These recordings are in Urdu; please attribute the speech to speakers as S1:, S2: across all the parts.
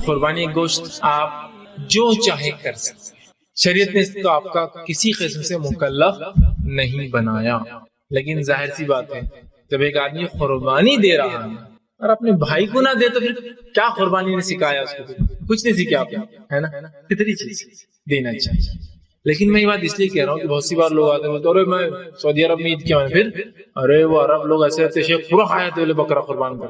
S1: قربانی گوشت آپ جو چاہے کر سکتے ہیں، شریعت نے تو آپ کا کسی قسم سے مکلف نہیں بنایا، لیکن ظاہر سی بات ہے جب ایک آدمی قربانی دے رہا ہے اور اپنے بھائی کو نہ دے تو پھر کیا قربانی نے سکھایا اس کو؟ کچھ نہیں سیکھا آپ نے، ہے نا؟ کتنی چیز دینا چاہیے۔ لیکن میں یہ بات اس لیے کہہ رہا ہوں کہ بہت سی بار لوگ آتے ہیں بولتے ارے میں سعودی عرب میں عید کیا پھر ارے وہ عرب لوگ ایسے رہتے شیخ پورا کھایا تھے بکرا قربان کر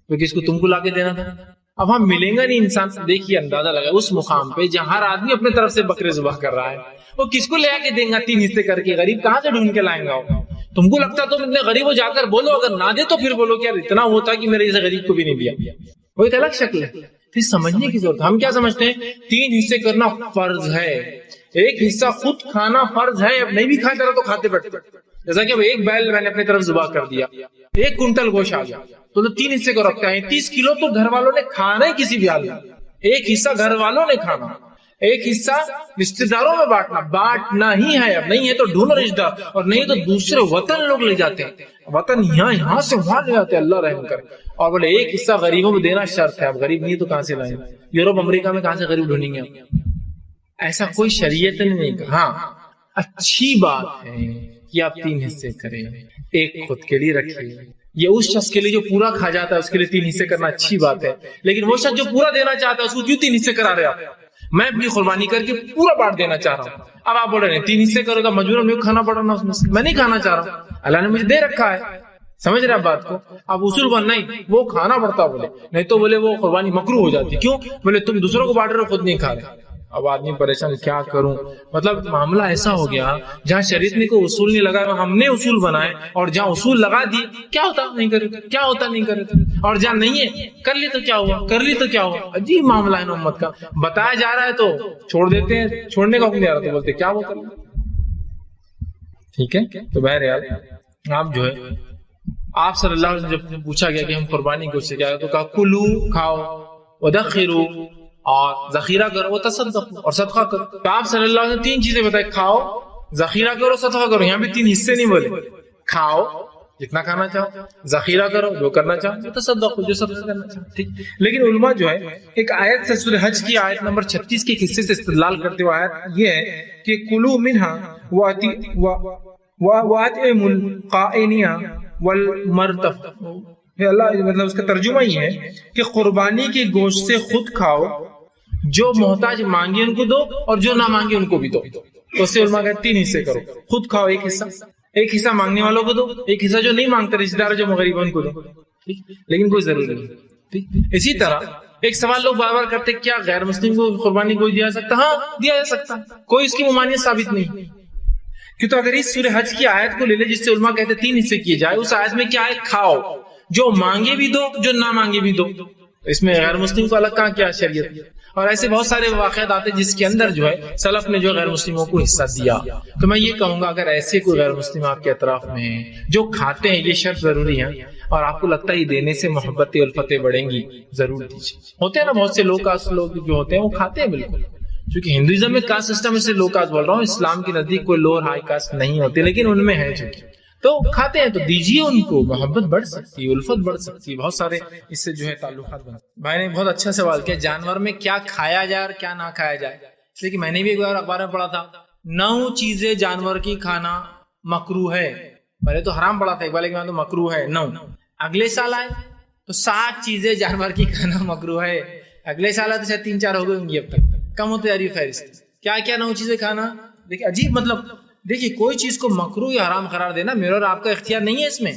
S1: تو کس کو تم کو لا کے دینا تھا؟ اب ہم ملیں گا نہیں انسان سے، دیکھیے اندازہ لگا اس مقام پہ جہاں ہر آدمی اپنے طرف سے بکرے ذبح کر رہا ہے، وہ کس کو لے آ کے دیں گا 3 حصے کر کے؟ غریب کہاں سے ڈھونڈ کے لائیں گا؟ تم کو لگتا تم اتنے غریب ہو جا کر بولو، اگر نہ دے تو پھر بولو کہ یار اتنا ہوتا کہ میرے جیسے غریب کو بھی نہیں دیا، وہ ایک الگ شکل ہے۔ پھر سمجھنے کی ضرورت ہے۔ ہم کیا سمجھتے ہیں 3 حصے کرنا فرض ہے، ایک حصہ خود کھانا فرض ہے، اب نہیں بھی کھا جا رہا تو کھاتے بیٹھتے، جیسا کہ اب ایک بیل میں نے اپنی طرف ذبح کر دیا، 1 کنٹل گوشت آ گیا تو 3 حصے کو رکھتا ہے، 30 کلو تو گھر والوں نے کھانا ہی کسی بھی حال میں، ایک حصہ گھر والوں نے کھانا، ایک حصہ رشتے داروں میں بانٹنا ہی ہے، اب نہیں ہے تو ڈھونڈو رشتے دار، اور نہیں تو دوسرے وطن لوگ لے جاتے ہیں، وطن یہاں سے وہاں لے جاتے ہیں، اللہ رحم کرے، اور بولے ایک حصہ غریبوں میں دینا شرط ہے۔ اب غریب نہیں تو کہاں سے لائیں؟ یورپ امریکہ میں کہاں سے غریب ڈھونڈیں گے؟ ایسا کوئی شریعت نے نہیں کہا۔ ہاں اچھی بات ہے کہ آپ 3 حصے کریں، ایک خود کے لیے رکھیں، یہ اس شخص کے لیے جو پورا کھا جاتا ہے اس کے لیے 3 حصے کرنا اچھی بات ہے، لیکن وہ شخص جو پورا دینا چاہتا ہے اس کو کیوں 3 حصے کرا رہے آپ؟ میں اپنی قربانی کر کے پورا بانٹ دینا چاہ رہا ہوں، اب آپ بول رہے ہیں 3 حصے کرو تو مجبوراً مجھے کھانا پڑا نا، اس میں سے میں نہیں کھانا چاہ رہا ہوں، اللہ نے مجھے دے رکھا ہے، سمجھ رہے آپ بات کو؟ اب اصول بن نہیں وہ کھانا پڑتا، بولے نہیں تو بولے وہ قربانی مکروہ ہو جاتی، کیوں؟ بولے تم دوسروں کو بانٹ رہے ہو خود نہیں کھا رہے۔ اب آدمی پریشان کیا کروں، مطلب معاملہ ایسا ہو گیا جہاں شریعت نے کوئی اصول نہیں لگایا ہم نے اصول بنائے، اور جہاں اصول لگا دیے کیا ہوتا نہیں کرے، کیا ہوتا نہیں کرے، اور جہاں نہیں ہے کر لی تو کیا ہوا، کر لی تو کیا ہوا۔ عجیب معاملہ ہے نا امت کا، بتایا جا رہا ہے تو چھوڑ دیتے ہیں، چھوڑنے کا حکم دیا رہا تو بولتے کیا وہ کر لیں۔ ٹھیک ہے، تو بہرحال آپ جو ہے آپ صلی اللہ علیہ وسلم جب پوچھا گیا کہ ہم قربانی گوشت سے کیا تو کہا کلو کھاؤ، ودخرو اور ذخیرہ کرو، وہ تصدق اور صدقہ کرو۔ تو آپ صلی اللہ علیہ وسلم 3 چیزیں بتائے، کھاؤ، ذخیرہ کرو، صدقہ کرو۔ یہاں بھی 3 حصے نہیں بولے، کھاؤ جتنا کھانا چاہو، ذخیرہ کرو جو کرنا چاہو، تصدق جو صدقہ کرنا چاہو، ٹھیک۔ لیکن علماء جو ہے ایک آیت سے سورہ حج کی آیت نمبر 36 کے حصے سے استدلال کرتے ہوئے آیت یہ ہے کہ کلو منہا وَأَطْعِمُوا الْقَائِنِينَ وَالْمُرْتَفِّعِينَ، اللہ مطلب اس کا ترجمہ یہ ہے کہ قربانی کے گوشت سے خود کھاؤ، جو محتاج مانگے ان کو دو اور جو نہ مانگے ان کو بھی دو۔ تو اس سے علماء کہتے 3 حصے کرو، خود کھاؤ ایک حصہ مانگنے والوں کو دو، ایک حصہ جو نہیں مانگتے رشتے دار جو غریب ان کو دو، ٹھیک، لیکن کوئی ضروری نہیں، ٹھیک۔ اسی طرح ایک سوال لوگ بار بار کرتے کیا غیر مسلم کو قربانی کوئی دیا سکتا؟ ہاں دیا جا سکتا، کوئی اس کی ممانعت ثابت نہیں، کہ تو اگر اس سورہ حج کی آیت کو لے لے جس سے علماء کہتے 3 حصے کیے جائے، اس آیت میں کیا ہے؟ کھاؤ، جو مانگے بھی دو جو نہ مانگے بھی دو، اس میں غیر مسلم کو الگ کہاں کیا شریعت؟ اور ایسے بہت سارے واقعات آتے جس کے اندر جو ہے سلف نے جو غیر مسلموں کو حصہ دیا۔ تو میں یہ کہوں گا اگر ایسے کوئی غیر مسلم آپ کے اطراف میں ہیں جو کھاتے ہیں، یہ شرط ضروری ہے، اور آپ کو لگتا ہے یہ دینے سے محبتیں الفتیں بڑھیں گی، ضرور دیجیے۔ ہوتے ہیں نا بہت سے لو کاسٹ لوگ جو ہوتے ہیں وہ کھاتے ہیں بالکل، چونکہ ہندوازم میں کاسٹ سسٹم سے لو کاسٹ بول رہا ہوں، اسلام کے نزدیک کوئی لو اور ہائی کاسٹ نہیں ہوتے، لیکن ان میں ہے چونکہ تو کھاتے ہیں، تو دیجیے ان کو، محبت بڑھ سکتی ہے، الفت بڑھ سکتی ہے، بہت سارے اس سے جو ہے تعلقات بن سکتے ہیں۔ بھائی نے بہت اچھا سوال کیا، جانور میں کیا کھایا جائے اور کیا نہ کھایا جائے، اس لیے کہ میں نے بھی ایک بار اخبار میں پڑھا تھا 9 چیزیں جانور کی کھانا مکروہ ہے، پہلے تو حرام پڑا تھا ایک بار لیکن تو مکروہ ہے 9، اگلے سال آئے تو 7 چیزیں جانور کی کھانا مکروہ ہے، اگلے سال آئے تو شاید 3-4 ہو گئی ہوں گی، اب تک کم ہوتے جا رہی ہے فہرست۔ کیا کیا 9 چیزیں کھانا؟ دیکھیں عجیب، مطلب دیکھیے کوئی چیز کو مکروہ یا حرام قرار دینا میرا اور آپ کا اختیار نہیں ہے، اس میں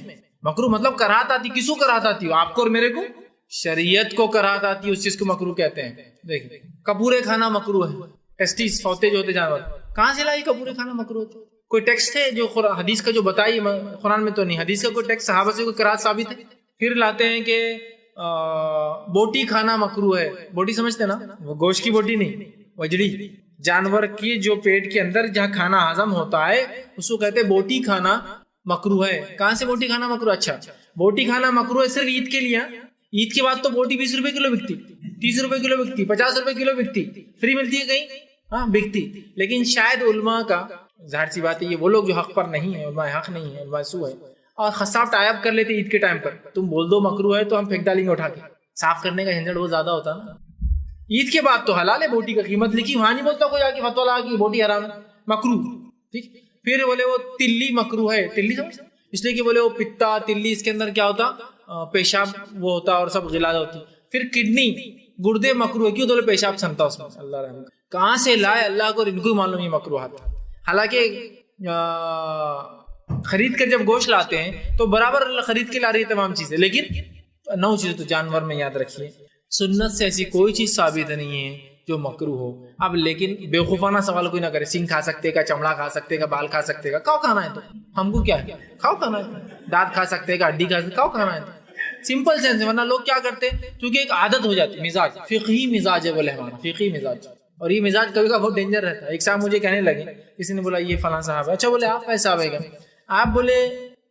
S1: مکروہ مطلب کراہت آتی، کس کو کراہت آتی ہو؟ آپ کو اور میرے کو، شریعت کو کراہت آتی ہے، اس چیز کو مکروہ کہتے ہیں۔ دیکھیے کپورے کھانا مکروہ ہے، ٹیسٹیز فوتے جو ہوتے جانور، کہاں سے لائی کپورے کھانا مکروہ ہوتے؟ کوئی ٹیکسٹ ہے جو حدیث کا جو بتائی؟ قرآن میں تو نہیں، حدیث کا کوئی ٹیکسٹ صحابہ سے کوئی کراہت ثابت ہے؟ پھر لاتے ہیں کہ بوٹی کھانا مکروہ ہے، بوٹی سمجھتے نا، وہ گوشت کی بوٹی نہیں، وجڑی، جانور کی جو پیٹ کے اندر جہاں کھانا ہضم ہوتا ہے اس کو کہتے ہیں بوٹی کھانا مکروہ ہے۔ کہاں سے بوٹی کھانا مکروہ؟ اچھا بوٹی کھانا مکروہ ہے صرف عید کے لیے، عید کے بعد تو بوٹی 20 روپے کلو بکتی، 30 روپے کلو بکتی، 50 روپے کلو بکتی، فری ملتی ہے کہیں، ہاں بکتی، لیکن شاید علماء کا، ظاہر سی بات ہے یہ وہ لوگ جو حق پر نہیں ہے، علماء حق نہیں ہے، علماء سو ہے، اور خصاب ٹائی اپ کر لیتے عید کے ٹائم پر، تم بول دو مکروہ ہے تو ہم پھینک ڈالیں گے اٹھا کے، صاف کرنے کا جھنجھٹ بہت زیادہ ہوتا ہے نا، عید کے بعد تو حلال ہے، بوٹی کا قیمت لکھی، وہاں نہیں بولتا کوئی آگے فتویٰ لگا کہ بوٹی حرام ہے، مکروہ، ٹھیک. پھر بولے وہ تلی مکروہ ہے، تلی سمجھ، اس لیے کہ بولے وہ پتا تلی اس کے اندر کیا ہوتا، پیشاب وہ ہوتا اور سب غلازت ہوتی. پھر کڈنی گردے مکروہ ہے، کیوں؟ تو پیشاب چھنتا اس میں. اللہ رحم کہاں سے لائے اللہ کو، ان کو معلوم یہ مکروہات. حالانکہ خرید کر جب گوشت لاتے ہیں تو برابر خرید کے لا رہی ہے تمام چیزیں، لیکن 9 چیزیں تو جانور میں یاد رکھیے. سنت سے ایسی کوئی چیز ثابت نہیں ہے جو مکروہ ہو. اب لیکن بیوقوفانہ سوال کوئی نہ کرے، سینگ کھا سکتے کا، چمڑا کھا سکتے کا، بال کھا سکتے کا، کھاؤ کھانا ہے تو ہم کو کیا ہے، کھاؤ کھانا ہے. دانت کھا سکتے کا، ہڈی کھا سکتے، کھاؤ کھانا ہے. سمپل سینس ہے. ورنہ لوگ کیا کرتے، کیونکہ ایک عادت ہو جاتی، مزاج فقہی مزاج ہے بولے ہمارا، فقہی مزاج. اور یہ مزاج کبھی کا بہت ڈینجر رہتا ہے. ایک صاحب مجھے کہنے لگے، کسی نے بولا یہ فلاں صاحب ہے. اچھا بولے آپ کیسے صاحب ہے؟ آپ بولے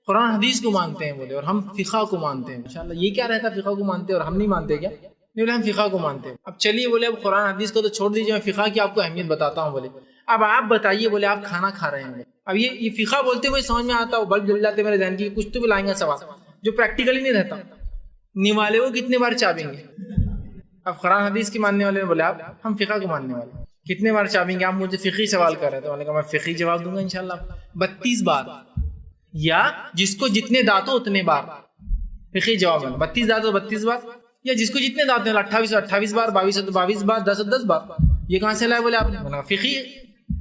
S1: قرآن حدیث کو مانتے ہیں بولے، اور ہم فقہ کو مانتے ہیں. انشاءاللہ یہ کیا رہتا ہے، فقہ کو مانتے ہیں اور ہم نہیں مانتے کیا؟ نہیں بولے ہم فقہ کو مانتے ہیں. اب چلیے بولے اب قرآن حدیث کو تو چھوڑ دیجیے، میں فقہ کی آپ کو اہمیت بتاتا ہوں. بولے اب آپ بتائیے، بولے آپ کھانا کھا رہے ہیں. اب یہ فقہ بولتے ہوئے سمجھ میں آتا، بلب جل جاتے میرے ذہن کی، کچھ تو بھی لائیں گے سوال جو پریکٹیکلی نہیں رہتا. نوالے وہ کتنے بار چابیں گے؟ اب قرآن حدیث کی ماننے والے بولے آپ ہم فقہ کو ماننے والے، کتنے بار چابیں گے؟ آپ مجھے فقہی سوال کر رہے تھے. میں نے کہا میں فقہی جواب دوں گا انشاءاللہ 32 بار، یا جس کو جتنے دانت ہو اتنے بار فقہی جواب ہے. 32 دانت ہو 32 بار، یا جس کو جتنے دانت ہیں 28 بار، 22 بار، 10 بار. یہ کہاں سے لائے بولے آپ نے؟ میں نے کہا فقہی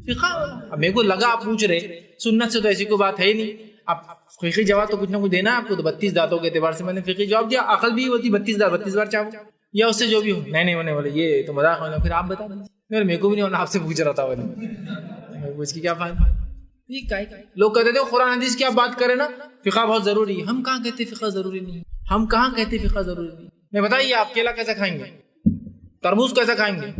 S1: فقہ. اب میرے کو لگا آپ پوچھ رہے سنت سے تو ایسی کوئی بات ہے ہی نہیں، اب فقہی جواب تو کچھ نہ کچھ دینا ہے آپ کو. تو 32 دانتوں کے اعتبار سے میں نے فقہی جواب دیا. عقل بھی ہوتی 32 بار چاہو یا اس سے جو بھی ہو. نہیں ہونے بولے یہ تو مذاق ہونا. پھر آپ بتا دیں، میرے کو بھی نہیں ہونا، آپ سے پوچھ رہا تھا. بولے پوچھ کی کیا فائدہ. لوگ کہتے تھے قرآن حدیث کی آپ بات کریں نا، فقہ بہت ضروری ہے. ہم کہاں کہتے فقہ ضروری نہیں، ہم کہاں کہتے فقہ ضروری نہیں. میں بتائیے آپ کیلا کیسا کھائیں گے، تربوز کیسا کھائیں گے،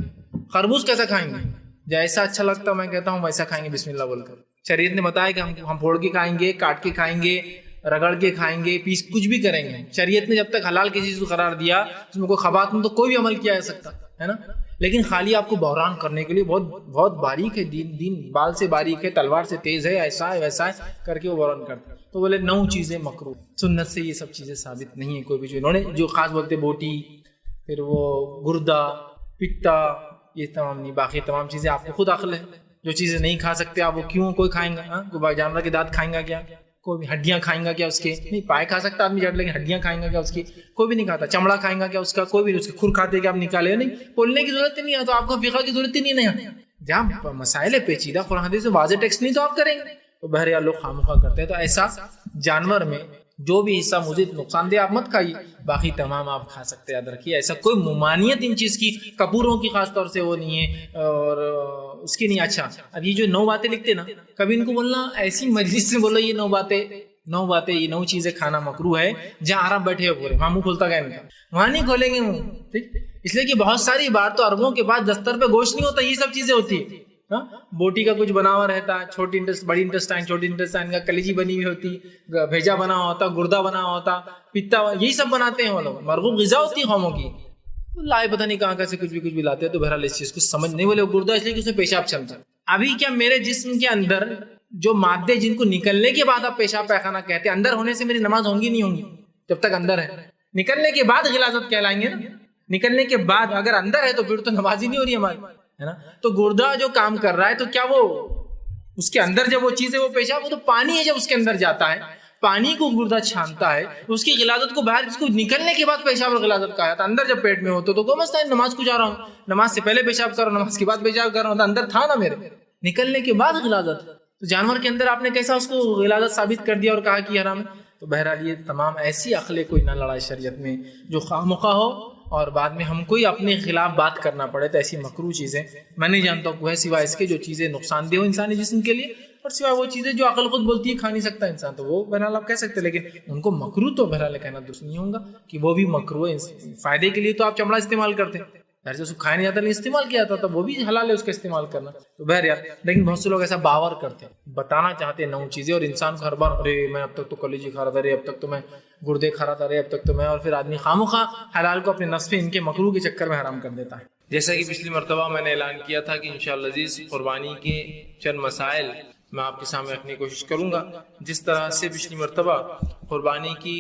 S1: خربوز کیسا کھائیں گے؟ جیسا اچھا لگتا میں کہتا ہوں ویسا کھائیں گے بسم اللہ بول کر. شریعت نے بتایا کہ ہم پھوڑ کے کھائیں گے، کاٹ کے کھائیں گے، رگڑ کے کھائیں گے، پیس کچھ بھی کریں گے. شریعت نے جب تک حلال کسی چیز کو قرار دیا اس میں کوئی خبات میں تو کوئی بھی عمل کیا جا سکتا ہے نا. لیکن خالی آپ کو بحران کرنے کے لیے بہت باریک ہے دین بال سے باریک ہے، تلوار سے تیز ہے، ایسا ہے ویسا ہے کر کے وہ بحران کرتا. تو بولے 9 چیزیں مکروہ. سنت سے یہ سب چیزیں ثابت نہیں ہے کوئی بھی چیز. انہوں نے جو خاص بولتے بوٹی، پھر وہ گردہ، پتا، یہ تمام نہیں. باقی تمام چیزیں آپ کو خود عقل ہے. جو چیزیں نہیں کھا سکتے آپ وہ کیوں کوئی کھائیں گا؟ کوئی جانور کے دانت کھائیں گا کیا؟ کوئی بھی. ہڈیاں کھائیں گا کیا اس کے؟ نہیں. پائے کھا سکتا آدمی جڑ، لیکن ہڈیاں کھائیں گا کیا اس کی؟ کوئی بھی نہیں کھاتا. چمڑا کھائیں گا کیا اس کا؟ کوئی بھی نہیں. اس کے کھر کھاتے کہ آپ نکالے نہیں. بولنے کی ضرورت ہی نہیں ہے، تو آپ کو فقہ کی ضرورت ہی نہیں ہے. جہاں مسائل ہے پیچیدہ قرآن حدیث میں واضح ٹیکسٹ نہیں تو آپ کریں گے. تو بہرحال لوگ خامخواہ کرتے ہیں. تو ایسا جانور میں جو بھی حصہ مزید نقصان دہ آپ مت کھائیے، باقی تمام آپ کھا سکتے. یاد رکھیے ایسا کوئی ممانعت ان چیز کی کپوروں کی خاص طور سے وہ نہیں ہے اور اس کی نہیں. اچھا اب یہ جو 9 باتیں لکھتے نا، کبھی ان کو بولنا ایسی مجلس میں بولو یہ 9 باتیں یہ 9 چیزیں کھانا مکروہ ہے، جہاں عرب بیٹھے ہوئے پورے وہاں منہ کھولتا گیا ان کا، وہاں نہیں کھولیں گے منہ. ٹھیک، اس لیے کہ بہت ساری بار تو عربوں کے بعد دستر پہ گوشت نہیں ہوتا، یہ سب چیزیں ہوتی ہیں. بوٹی کا کچھ بنا ہوا رہتا ہے، چھوٹی بڑی انٹسٹائن، چھوٹی انٹسٹائن کا کلیجی بنی ہوئی ہوتی، بھیجا بنا ہوا ہوتا، گردہ بنا ہوا ہوتا، پتا، یہی سب بناتے ہیں وہ لوگ. مرغوب غذا ہوتی ہے قوموں کی، لائے پتہ نہیں کہاں کیسے کچھ بھی لاتے ہیں. تو بہرحال اس چیز کو سمجھ نہیں. بولے گردہ اس لیے کہ اس میں پیشاب چلتا ہے. ابھی کیا میرے جسم کے اندر جو مادے جن کو نکلنے کے بعد آپ پیشاب پیخانہ کہتے ہیں، اندر ہونے سے میری نماز ہوں گی نہیں ہوں گی؟ جب تک اندر ہے. نکلنے کے بعد غلاظت کہلائیں گے نا. نکلنے کے بعد اگر اندر ہے تو پھر تو نماز ہی نہیں ہو رہی ہماری، ہے نا. تو گردہ جو کام کر رہا ہے تو کیا وہ اس کے اندر جب وہ چیز ہے وہ پیشاب، وہ تو پانی ہے جب اس کے اندر جاتا ہے، پانی کو گردہ چھانتا ہے، اس کی غلاظت کو باہر، اس کو نکلنے کے بعد پیشاب اور غلاظت کہا جاتا ہے. اندر جب پیٹ میں ہوتا تو کوئی مسئلہ نہیں، نماز کو جا رہا ہوں، نماز سے پہلے پیشاب کر رہا ہوں، نماز کے بعد پیشاب کر رہا ہوں، اندر تھا نا میرے، نکلنے کے بعد غلاظت. تو جانور کے اندر آپ نے کیسا اس کو غلاظت ثابت کر دیا اور کہا کہ حرام ہے؟ تو بہرحال یہ تمام ایسی عقلیں کوئی نہ لڑائے شریعت میں جو خواہ مخواہ ہو اور بعد میں ہم کوئی اپنے خلاف بات کرنا پڑے. تو ایسی مکروہ چیزیں میں نہیں جانتا ہوں کوئی سوائے اس کے جو چیزیں نقصان دہ ہو انسانی جسم کے لیے، اور سوائے وہ چیزیں جو عقل خود بولتی ہے کھا نہیں سکتا انسان، تو وہ بہرحال آپ کہہ سکتے ہیں. لیکن ان کو مکروہ تو بہرحال کہنا درست نہیں ہوگا کہ وہ بھی مکروہ ہے. فائدے کے لیے تو آپ چمڑا استعمال کرتے ہیں، ایسے اس کو کھایا نہیں جاتا نہیں استعمال کیا جاتا، تو وہ بھی حلال ہے اس کا استعمال کرنا. تو بہرحال لیکن بہت سے لوگ ایسا باور کرتے ہیں، بتانا چاہتے ہیں 9 چیزیں، اور انسان کو ہر بار ارے میں اب تک تو کلیجی کھا رہا تھا، اب تک تو میں گردے کھا رہا تھا، اب تک تو میں، اور پھر آدمی خامخواہ حلال کو اپنے نفس پہ ان کے مکروہ کے چکر میں حرام کر دیتا ہے. جیسا کہ پچھلی مرتبہ میں نے اعلان کیا تھا کہ انشاءاللہ عزیز قربانی کے چند مسائل میں آپ کے سامنے رکھنے کی کوشش کروں گا. جس طرح سے پچھلی مرتبہ قربانی کی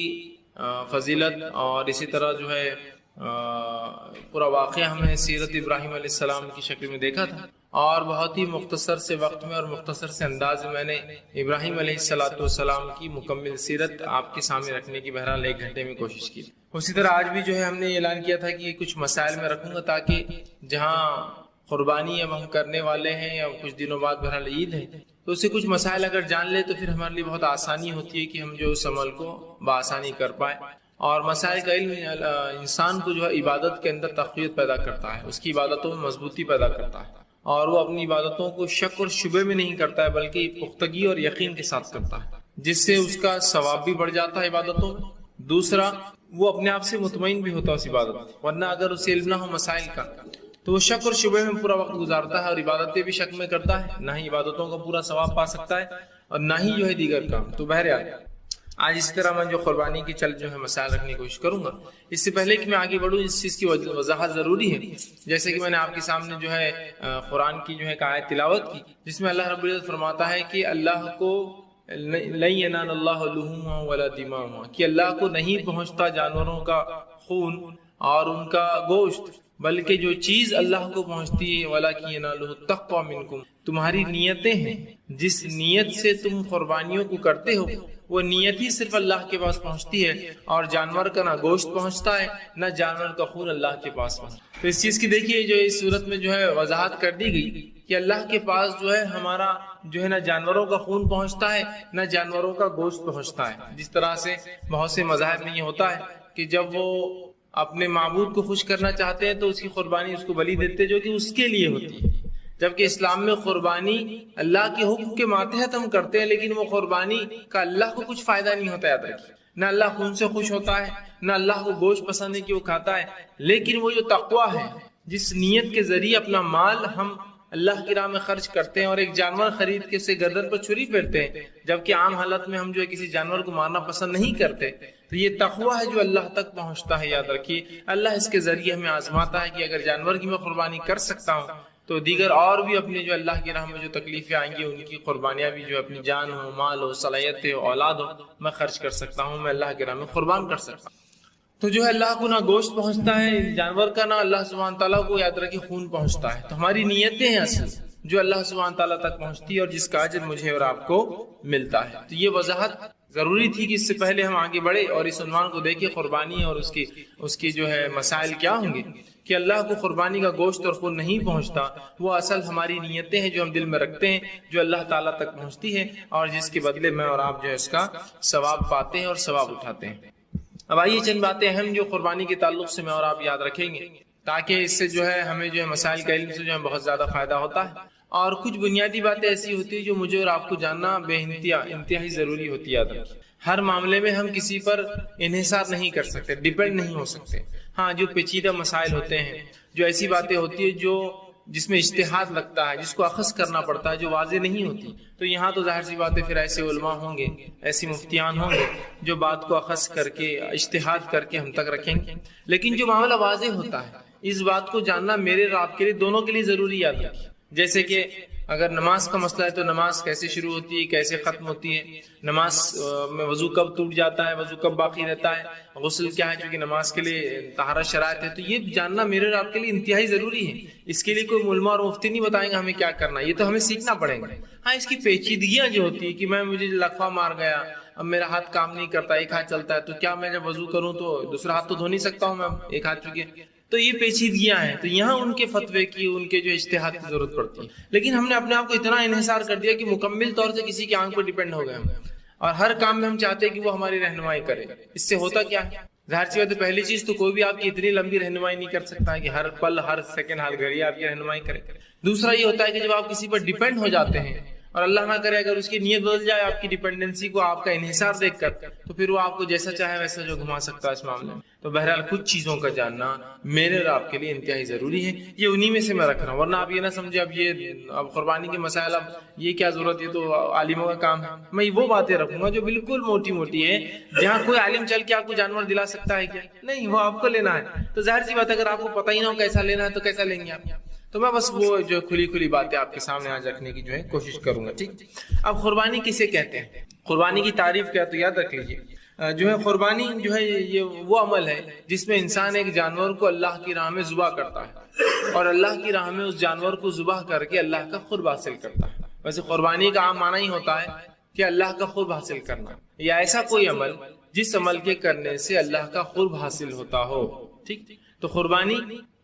S1: فضیلت اور اسی طرح جو ہے پورا واقعہ ہمیں سیرت ابراہیم علیہ السلام کی شکل میں دیکھا تھا، اور بہت ہی مختصر سے وقت میں اور مختصر سے انداز میں نے ابراہیم علیہ السلام کی مکمل سیرت آپ کے سامنے رکھنے کی بہرحال 1 گھنٹے میں کوشش کی۔ اسی طرح آج بھی جو ہے ہم نے اعلان کیا تھا کہ کچھ مسائل میں رکھوں گا، تاکہ جہاں قربانی اب ہم کرنے والے ہیں یا کچھ دنوں بعد بہرحال عید ہے، تو اس سے کچھ مسائل اگر جان لے تو پھر ہمارے لیے بہت آسانی ہوتی ہے کہ ہم جو اس عمل کو بآسانی کر پائیں۔ اور مسائل کا علم انسان کو جو ہے عبادت کے اندر تقویت پیدا کرتا ہے، اس کی عبادتوں میں مضبوطی پیدا کرتا ہے، اور وہ اپنی عبادتوں کو شک اور شبے میں نہیں کرتا ہے بلکہ پختگی اور یقین کے ساتھ کرتا ہے، جس سے اس کا ثواب بھی بڑھ جاتا ہے عبادتوں میں۔ دوسرا، وہ اپنے آپ سے مطمئن بھی ہوتا ہے اس عبادت میں، ورنہ اگر اسے علم نہ ہو مسائل کا تو وہ شک اور شبے میں پورا وقت گزارتا ہے اور عبادتیں بھی شک میں کرتا ہے، نہ ہی عبادتوں کا پورا ثواب پا سکتا ہے اور نہ ہی جو ہے دیگر کام۔ تو بہرحال آج اس طرح میں جو قربانی کی جو ہے مسائل رکھنے کی کوشش کروں گا۔ اس سے پہلے کہ میں آگے بڑھوں، اس چیز کی وضاحت ضروری ہے، جیسے کہ میں نے آپ کے سامنے جو ہے قرآن کی جو ہے آیت تلاوت کی، جس میں اللہ رب العزت فرماتا ہے کہ اللہ کو لن ینال اللہ لحومہا ولا دماؤہا، کہ اللہ کو نہیں پہنچتا جانوروں کا خون اور ان کا گوشت، بلکہ جو چیز اللہ کو پہنچتی ہے وَلَكِنْ يَنَالُهُ التَّقْوَى مِنْكُمْ، تمہاری نیتیں ہیں، جس نیت سے تم قربانیوں کو کرتے ہو وہ نیت ہی صرف اللہ کے پاس پہنچتی ہے، اور جانور کا نہ گوشت پہنچتا ہے نہ جانور کا خون اللہ کے پاس پہنچتا ہے۔ تو اس چیز کی دیکھیے جو اس صورت میں جو ہے وضاحت کر دی گئی کہ اللہ کے پاس جو ہے ہمارا جو ہے نہ جانوروں کا خون پہنچتا ہے نہ جانوروں کا گوشت پہنچتا ہے۔ جس طرح سے بہت سے مذاہب میں یہ ہوتا ہے کہ جب وہ اپنے معبود کو خوش کرنا چاہتے ہیں تو اس کی قربانی اس کو بلی دیتے جو کہ اس کے لیے ہوتی ہے، جبکہ اسلام میں قربانی اللہ کے حکم کے ماتحت ہم کرتے ہیں، لیکن وہ قربانی کا اللہ کو کچھ فائدہ نہیں ہوتا، یاد رکھیے، نہ اللہ خون سے خوش ہوتا ہے نہ اللہ کو گوشت پسند ہے کہ وہ کھاتا ہے، لیکن وہ جو تقویٰ ہے، جس نیت کے ذریعے اپنا مال ہم اللہ کی راہ میں خرچ کرتے ہیں اور ایک جانور خرید کے اسے گردن پر چھری پھیرتے ہیں، جبکہ عام حالت میں ہم جو ہے کسی جانور کو مارنا پسند نہیں کرتے، تو یہ تقویٰ ہے جو اللہ تک پہنچتا ہے۔ یاد رکھیے اللہ اس کے ذریعے ہمیں آزماتا ہے کہ اگر جانور کی میں قربانی کر سکتا ہوں تو دیگر اور بھی اپنے جو اللہ کی راہ میں جو تکلیفیں آئیں گی ان کی قربانیاں بھی جو اپنی جان ہو، مال ہو، صلاحیت ہو، اولاد ہو، میں خرچ کر سکتا ہوں، میں اللہ کی راہ میں قربان کر سکتا ہوں۔ تو جو ہے اللہ کو نہ گوشت پہنچتا ہے جانور کا، نہ اللہ سبحانہ تعالیٰ کو یاد رکھے خون پہنچتا ہے، تو ہماری نیتیں ہیں اصل جو اللہ سبحانہ تعالیٰ تک پہنچتی ہے اور جس کا اجر مجھے اور آپ کو ملتا ہے۔ تو یہ وضاحت ضروری تھی کہ اس سے پہلے ہم آگے بڑھے اور اس عنوان کو دیکھیں قربانی اور اس کی جو ہے مسائل کیا ہوں گے، کہ اللہ کو قربانی کا گوشت اور خون نہیں پہنچتا، وہ اصل ہماری نیتیں ہیں جو ہم دل میں رکھتے ہیں، جو اللہ تعالیٰ تک پہنچتی ہے اور جس کے بدلے میں اور آپ جو ہے اس کا ثواب پاتے ہیں اور ثواب اٹھاتے ہیں۔ اب آئیے چند باتیں اہم جو قربانی کے تعلق سے میں اور آپ یاد رکھیں گے، تاکہ اس سے جو ہے ہمیں جو ہے مسائل کا علم سے جو ہے بہت زیادہ فائدہ ہوتا ہے، اور کچھ بنیادی باتیں ایسی ہوتی ہیں جو مجھے اور آپ کو جاننا بے انتہائی ضروری ہوتی ہے۔ ہر معاملے میں ہم کسی پر انحصار نہیں کر سکتے، ڈیپینڈ نہیں ہو سکتے۔ ہاں جو پیچیدہ مسائل ہوتے ہیں، جو ایسی باتیں ہوتی ہیں جس میں اجتہاد لگتا ہے، جس کو اخذ کرنا پڑتا ہے، جو واضح نہیں ہوتی، تو یہاں تو ظاہر سی بات ہے پھر ایسے علماء ہوں گے، ایسی مفتیان ہوں گے جو بات کو اخذ کر کے اجتہاد کر کے ہم تک رکھیں گے۔ لیکن جو معاملہ واضح ہوتا ہے اس بات کو جاننا میرے اور آپ کے لیے دونوں کے لیے ضروری یاد رکھیے۔ جیسے کہ اگر نماز کا مسئلہ ہے تو نماز کیسے شروع ہوتی ہے، کیسے ختم ہوتی ہے، نماز میں وضو کب ٹوٹ جاتا ہے، وضو کب باقی رہتا ہے، غسل کیا ہے چونکہ نماز کے لیے طہارت شرائط ہے، تو یہ جاننا میرے اور آپ کے لیے انتہائی ضروری ہے۔ اس کے لیے کوئی علماء اور مفتی نہیں بتائیں گا ہمیں کیا کرنا، یہ تو ہمیں سیکھنا پڑے گا۔ ہاں اس کی پیچیدگیاں جو ہوتی ہے کہ مجھے لقفہ مار گیا، اب میرا ہاتھ کام نہیں کرتا، ایک ہاتھ چلتا ہے، تو کیا میں جب وضو کروں تو دوسرا ہاتھ تو دھو نہیں سکتا ہوں میں ایک ہاتھ چونکہ، تو یہ پیچیدگیاں ہیں، تو یہاں ان کے فتوے کی، ان کے جو اجتہاد کی ضرورت پڑتی ہے۔ لیکن ہم نے اپنے آپ کو اتنا انحصار کر دیا کہ مکمل طور سے کسی کی آنکھ پر ڈیپینڈ ہو گئے ہم، اور ہر کام میں ہم چاہتے ہیں کہ وہ ہماری رہنمائی کرے۔ اس سے ہوتا کیا ہے؟ ظاہر سی بات ہے پہلی چیز تو کوئی بھی آپ کی اتنی لمبی رہنمائی نہیں کر سکتا ہے کہ ہر پل ہر سیکنڈ ہر گھڑی آپ کی رہنمائی کرے۔ دوسرا یہ ہوتا ہے کہ جب آپ کسی پر ڈیپینڈ ہو جاتے ہیں اور اللہ نہ کرے اگر اس کی نیت بدل جائے آپ کی ڈیپینڈنسی کو، آپ کا انحصار دیکھ کر، تو پھر وہ آپ کو جیسا چاہے ویسا جو گھما سکتا ہے اس معاملے میں۔ تو بہرحال کچھ چیزوں کا جاننا میرے اور آپ کے لیے انتہائی ضروری ہے، یہ انہی میں سے میں رکھ رہا ہوں، ورنہ آپ یہ نہ سمجھے اب قربانی کے مسائل اب یہ کیا ضرورت، یہ تو عالموں کا کام ہے۔ میں وہ باتیں رکھوں گا جو بالکل موٹی موٹی ہے، جہاں کوئی عالم چل کے آپ کو جانور دلا سکتا ہے کیا؟ نہیں، وہ آپ کو لینا ہے۔ تو ظاہر سی بات ہے اگر آپ کو پتہ ہی نہ ہو کیسا لینا ہے تو کیسا لیں گے آپ؟ تو میں بس وہ جو کھلی باتیں آپ کے سامنے آج رکھنے کی جو ہے کوشش کروں گا، ٹھیک۔ اب قربانی کسے کہتے ہیں، قربانی کی تعریف کیا تو یاد رکھ لیجیے۔ جو ہے قربانی جو ہے یہ وہ عمل ہے جس میں انسان ایک جانور کو اللہ کی راہ میں ذبح کرتا ہے اور اللہ کی راہ میں اس جانور کو ذبح کر کے اللہ کا قرب حاصل کرتا ہے. ویسے قربانی کا عام معنی ہی ہوتا ہے کہ اللہ کا قرب حاصل کرنا یا ایسا کوئی عمل جس عمل کے کرنے سے اللہ کا قرب حاصل ہوتا ہو. ٹھیک. تو قربانی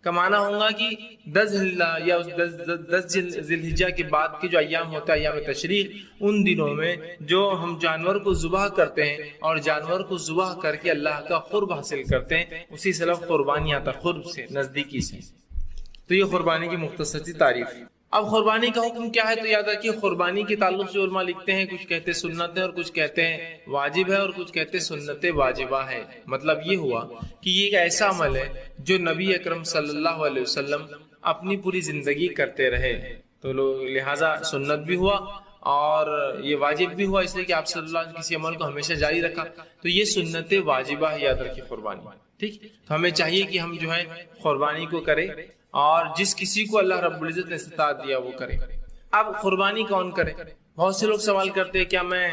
S1: کا معنی ہوگا کہ 10 ذی الحجہ کے بعد کے جو ایام ہوتا ہے ایام تشریق، ان دنوں میں جو ہم جانور کو ذبح کرتے ہیں اور جانور کو ذبح کر کے اللہ کا قرب حاصل کرتے ہیں، اسی سے لفظ قربانی آتا ہے، قرب سے، نزدیکی سے. تو یہ قربانی کی مختصر سی تعریف. اب قربانی کا حکم کیا ہے؟ تو یاد رکھیے قربانی کے تعلق سے علماء لکھتے ہیں، کچھ کہتے ہیں سنت ہے اور کچھ کہتے ہیں واجب ہے اور کچھ کہتے ہیں سنت واجبہ ہے. مطلب یہ ہوا کہ یہ ایک ایسا عمل ہے جو نبی اکرم صلی اللہ علیہ وسلم اپنی پوری زندگی کرتے رہے، تو لہٰذا سنت بھی ہوا اور یہ واجب بھی ہوا، اس لیے کہ آپ صلی اللہ علیہ وسلم کسی عمل کو ہمیشہ جاری رکھا. تو یہ سنت واجبہ ہے، یاد رکھیے قربانی. ٹھیک. تو ہمیں چاہیے کہ ہم جو ہے قربانی کو کریں اور جس کسی کو اللہ رب العزت نے استطاعت دیا وہ کرے. اب قربانی کون کرے؟ بہت سے لوگ سوال کرتے ہیں کیا میں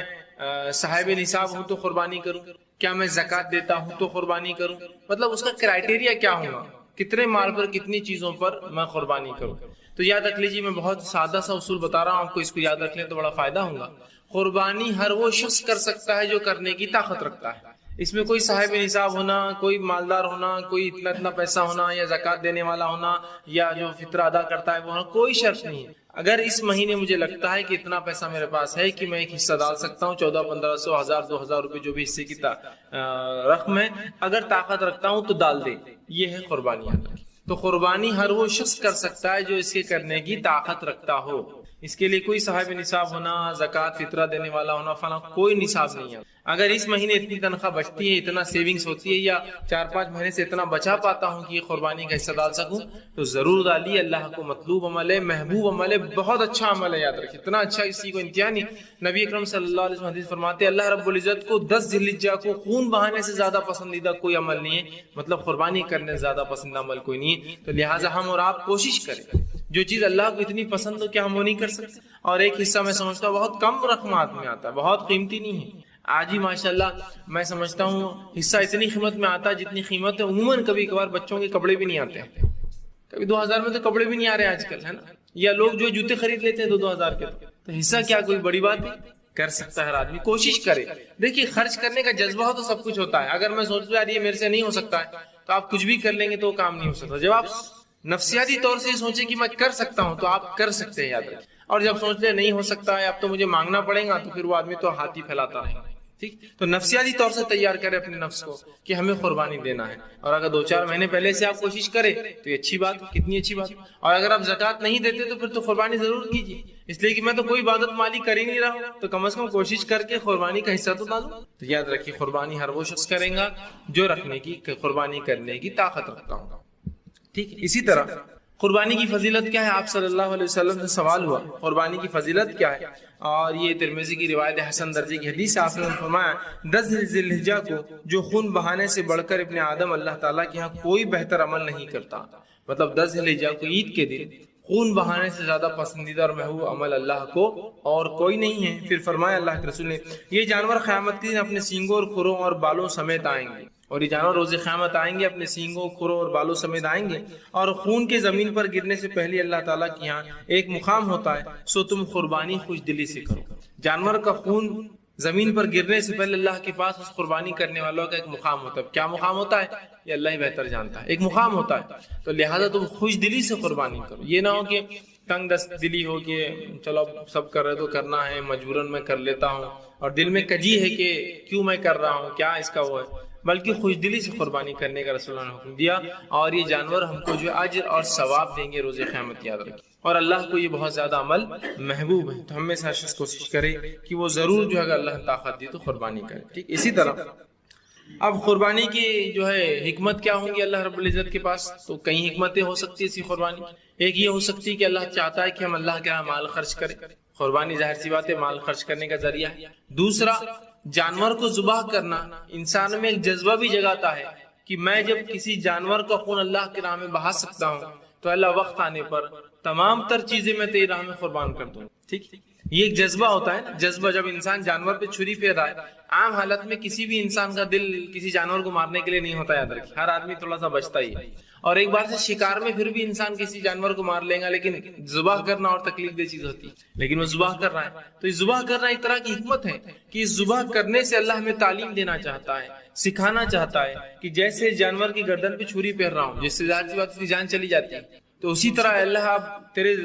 S1: صاحب نصاب ہوں تو قربانی کروں، کیا میں زکوٰۃ دیتا ہوں تو قربانی کروں؟ مطلب اس کا کرائٹیریا کیا ہوگا، کتنے مال پر کتنی چیزوں پر میں قربانی کروں؟ تو یاد رکھ لیجیے، میں بہت سادہ سا اصول بتا رہا ہوں آپ کو، اس کو یاد رکھ لیں تو بڑا فائدہ ہوگا. قربانی ہر وہ شخص کر سکتا ہے جو کرنے کی طاقت رکھتا ہے. اس میں کوئی صاحب نصاب ہونا، کوئی مالدار ہونا، کوئی اتنا پیسہ ہونا، یا زکوٰۃ دینے والا ہونا، یا جو فطرہ ادا کرتا ہے وہ ہونا، کوئی شرط نہیں ہے. اگر اس مہینے مجھے لگتا ہے کہ اتنا پیسہ میرے پاس ہے کہ میں ایک حصہ ڈال سکتا ہوں، 1400-1500 1000 2000 روپے جو بھی حصے کی رقم ہے، اگر طاقت رکھتا ہوں تو ڈال دے. یہ ہے قربانی. تو قربانی ہر وہ شخص کر سکتا ہے جو اس کے کرنے کی طاقت رکھتا ہو. اس کے لیے کوئی صاحب نصاب ہونا، زکوٰۃ فطرہ دینے والا ہونا، فلاں کوئی نصاب نہیں ہے. اگر اس مہینے اتنی تنخواہ بچتی ہے، اتنا سیونگز ہوتی ہے، یا 4-5 مہینے سے اتنا بچا پاتا ہوں کہ یہ قربانی کا حصہ ڈال سکوں، تو ضرور ڈالیے. اللہ کو مطلوب عمل ہے، محبوب عمل ہے، بہت اچھا عمل ہے. یاد رکھیے اتنا اچھا کسی کو انتہا نہیں. نبی اکرم صلی اللہ علیہ وسلم حدیث فرماتے ہیں اللہ رب العزت کو 10 ذی الحجہ کو خون بہانے سے زیادہ پسندیدہ کوئی عمل نہیں ہے، مطلب قربانی کرنے سے زیادہ پسندیدہ عمل کوئی نہیں ہے. تو لہٰذا ہم اور آپ کوشش کریں، جو چیز اللہ کو اتنی پسند ہو کیا ہم وہ نہیں کر سکتے؟ اور ایک حصہ میں سمجھتا ہوں بہت کم رقمات میں آتا ہے، بہت قیمتی نہیں ہے. آج ہی ماشاءاللہ میں سمجھتا ہوں حصہ اتنی قیمت میں آتا ہے جتنی قیمت ہے عموماً کبھی کبھار بچوں کے کپڑے بھی نہیں آتے ہیں. کبھی 2000 میں تو کپڑے بھی نہیں آ رہے آج کل، ہے نا. یا لوگ جو جوتے خرید لیتے ہیں 2000 کے، تو حصہ کیا کوئی بڑی بات ہے؟ کر سکتا ہے ہر آدمی، کوشش کرے. دیکھیے خرچ کرنے کا جذبہ ہو تو سب کچھ ہوتا ہے. اگر میں سوچ لوں یار یہ میرے سے نہیں ہو سکتا ہے تو آپ کچھ بھی کر لیں گے تو وہ کام نہیں ہو سکتا. جب آپ نفسیاتی طور سے سوچیں کہ میں کر سکتا ہوں تو آپ کر سکتے ہیں، یاد رکھیں. اور جب سوچ لیں نہیں ہو سکتا ہے اب تو مجھے مانگنا پڑے گا، تو پھر وہ آدمی تو ہاتھ ہی پھیلاتا رہے گا. ٹھیک. تو نفسیاتی طور سے تیار کرے اپنے نفس کو کہ ہمیں قربانی دینا ہے. اور اگر 2-4 مہینے پہلے سے آپ کوشش کریں تو یہ اچھی بات، کتنی اچھی بات. اور اگر آپ زکوٰۃ نہیں دیتے تو پھر تو قربانی ضرور کیجیے، اس لیے کہ میں تو کوئی عبادت مالی کر ہی نہیں رہا ہوں، تو کم از کم کوشش کر کے قربانی کا حصہ تو ڈالوں. تو یاد رکھیے قربانی ہر وہ شخص کرے گا جو رکھنے کی، قربانی کرنے کی طاقت رکھتا ہوگا. ٹھیک. اسی طرح قربانی کی فضیلت کیا ہے؟ آپ صلی اللہ علیہ وسلم سے سوال ہوا قربانی کی فضیلت کیا ہے، اور یہ ترمذی کی روایت حسن درجے کی حدیث ہے. آپ نے فرمایا 10 ذی الحجہ کو جو خون بہانے سے بڑھ کر ابن آدم اللہ تعالیٰ کے ہاں کوئی بہتر عمل نہیں کرتا. مطلب 10 ذی الحجہ کو عید کے دن خون بہانے سے زیادہ پسندیدہ اور محبوب عمل اللہ کو اور کوئی نہیں ہے. پھر فرمایا اللہ کے رسول نے یہ جانور قیامت کے دن اپنے سینگوں اور کھروں اور بالوں سمیت آئیں گے، اور یہ جانور روز قیامت آئیں گے اپنے سینگوں، کھروں اور بالوں سمیت آئیں گے، اور خون کے زمین پر گرنے سے پہلے اللہ تعالیٰ کے یہاں ایک مقام ہوتا ہے، سو تم قربانی خوش دلی سے کرو. جانور کا خون زمین پر گرنے سے پہلے اللہ کے پاس اس قربانی کرنے والوں کا ایک مقام ہوتا ہے. کیا مقام ہوتا ہے یہ اللہ ہی بہتر جانتا ہے، ایک مقام ہوتا ہے. تو لہٰذا تم خوش دلی سے قربانی کرو. یہ نہ ہو کہ تنگ دست دلی ہو کہ چلو سب کر رہے تو کرنا ہے، مجبوراً میں کر لیتا ہوں، اور دل میں کجی ہے کہ کیوں میں کر رہا ہوں، کیا اس کا وہ ہے. بلکہ خوش دلی سے قربانی کرنے کا رسول اللہ نے حکم دیا، اور یہ جانور ہم کو جو اجر اور ثواب دیں گے روز قیامت. یاد رکھیں. اور اللہ کو یہ بہت زیادہ عمل محبوب ہے. تو ہم میں سے ہر شخص کوشش کرے کہ وہ ضرور جو ہے اگر اللہ نے طاقت دی تو قربانی کرے. ٹھیک. اسی طرح اب قربانی کی جو ہے حکمت کیا ہوں گی اللہ رب العزت کے پاس؟ تو کئی حکمتیں ہو سکتی ہے اسی قربانی. ایک یہ ہو سکتی ہے کہ اللہ چاہتا ہے کہ ہم اللہ کے یہاں مال خرچ کریں. قربانی ظاہر سی بات ہے مال خرچ کرنے کا ذریعہ ہے. دوسرا، جانور کو ذبح کرنا انسان میں ایک جذبہ بھی جگاتا ہے کہ میں جب کسی جانور کا خون اللہ کی راہ میں بہا سکتا ہوں تو اللہ وقت آنے پر تمام تر چیزیں میں تیری راہ میں قربان کر دوں. ٹھیک. یہ ایک جذبہ ہوتا ہے نا، جذبہ جب انسان جانور پہ چھری پھیر رہا ہے، عام حالت میں کسی بھی انسان کا دل کسی جانور کو مارنے کے لیے نہیں ہوتا، یاد رکھیے، ہر آدمی تھوڑا سا بچتا ہی ہے، اور ایک بار سے شکار میں پھر بھی انسان کسی جانور کو مار لے گا، لیکن ذبح کرنا اور تکلیف دہ چیز ہوتی ہے، لیکن وہ ذبح کر رہا ہے، تو یہ ذبح کرنا ایک طرح کی حکمت ہے کہ اس ذبح کرنے سے اللہ ہمیں تعلیم دینا چاہتا ہے، سکھانا چاہتا ہے کہ جیسے جانور کی گردن پہ چھری پھیر رہا ہوں، جس سے ظاہر سی بات اس کی جان چلی جاتی ہے، تو اسی طرح اللہ اب تیرے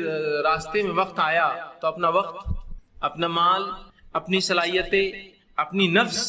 S1: راستے میں وقت آیا تو اپنا وقت، اپنا مال، اپنی صلاحیتیں، اپنی نفس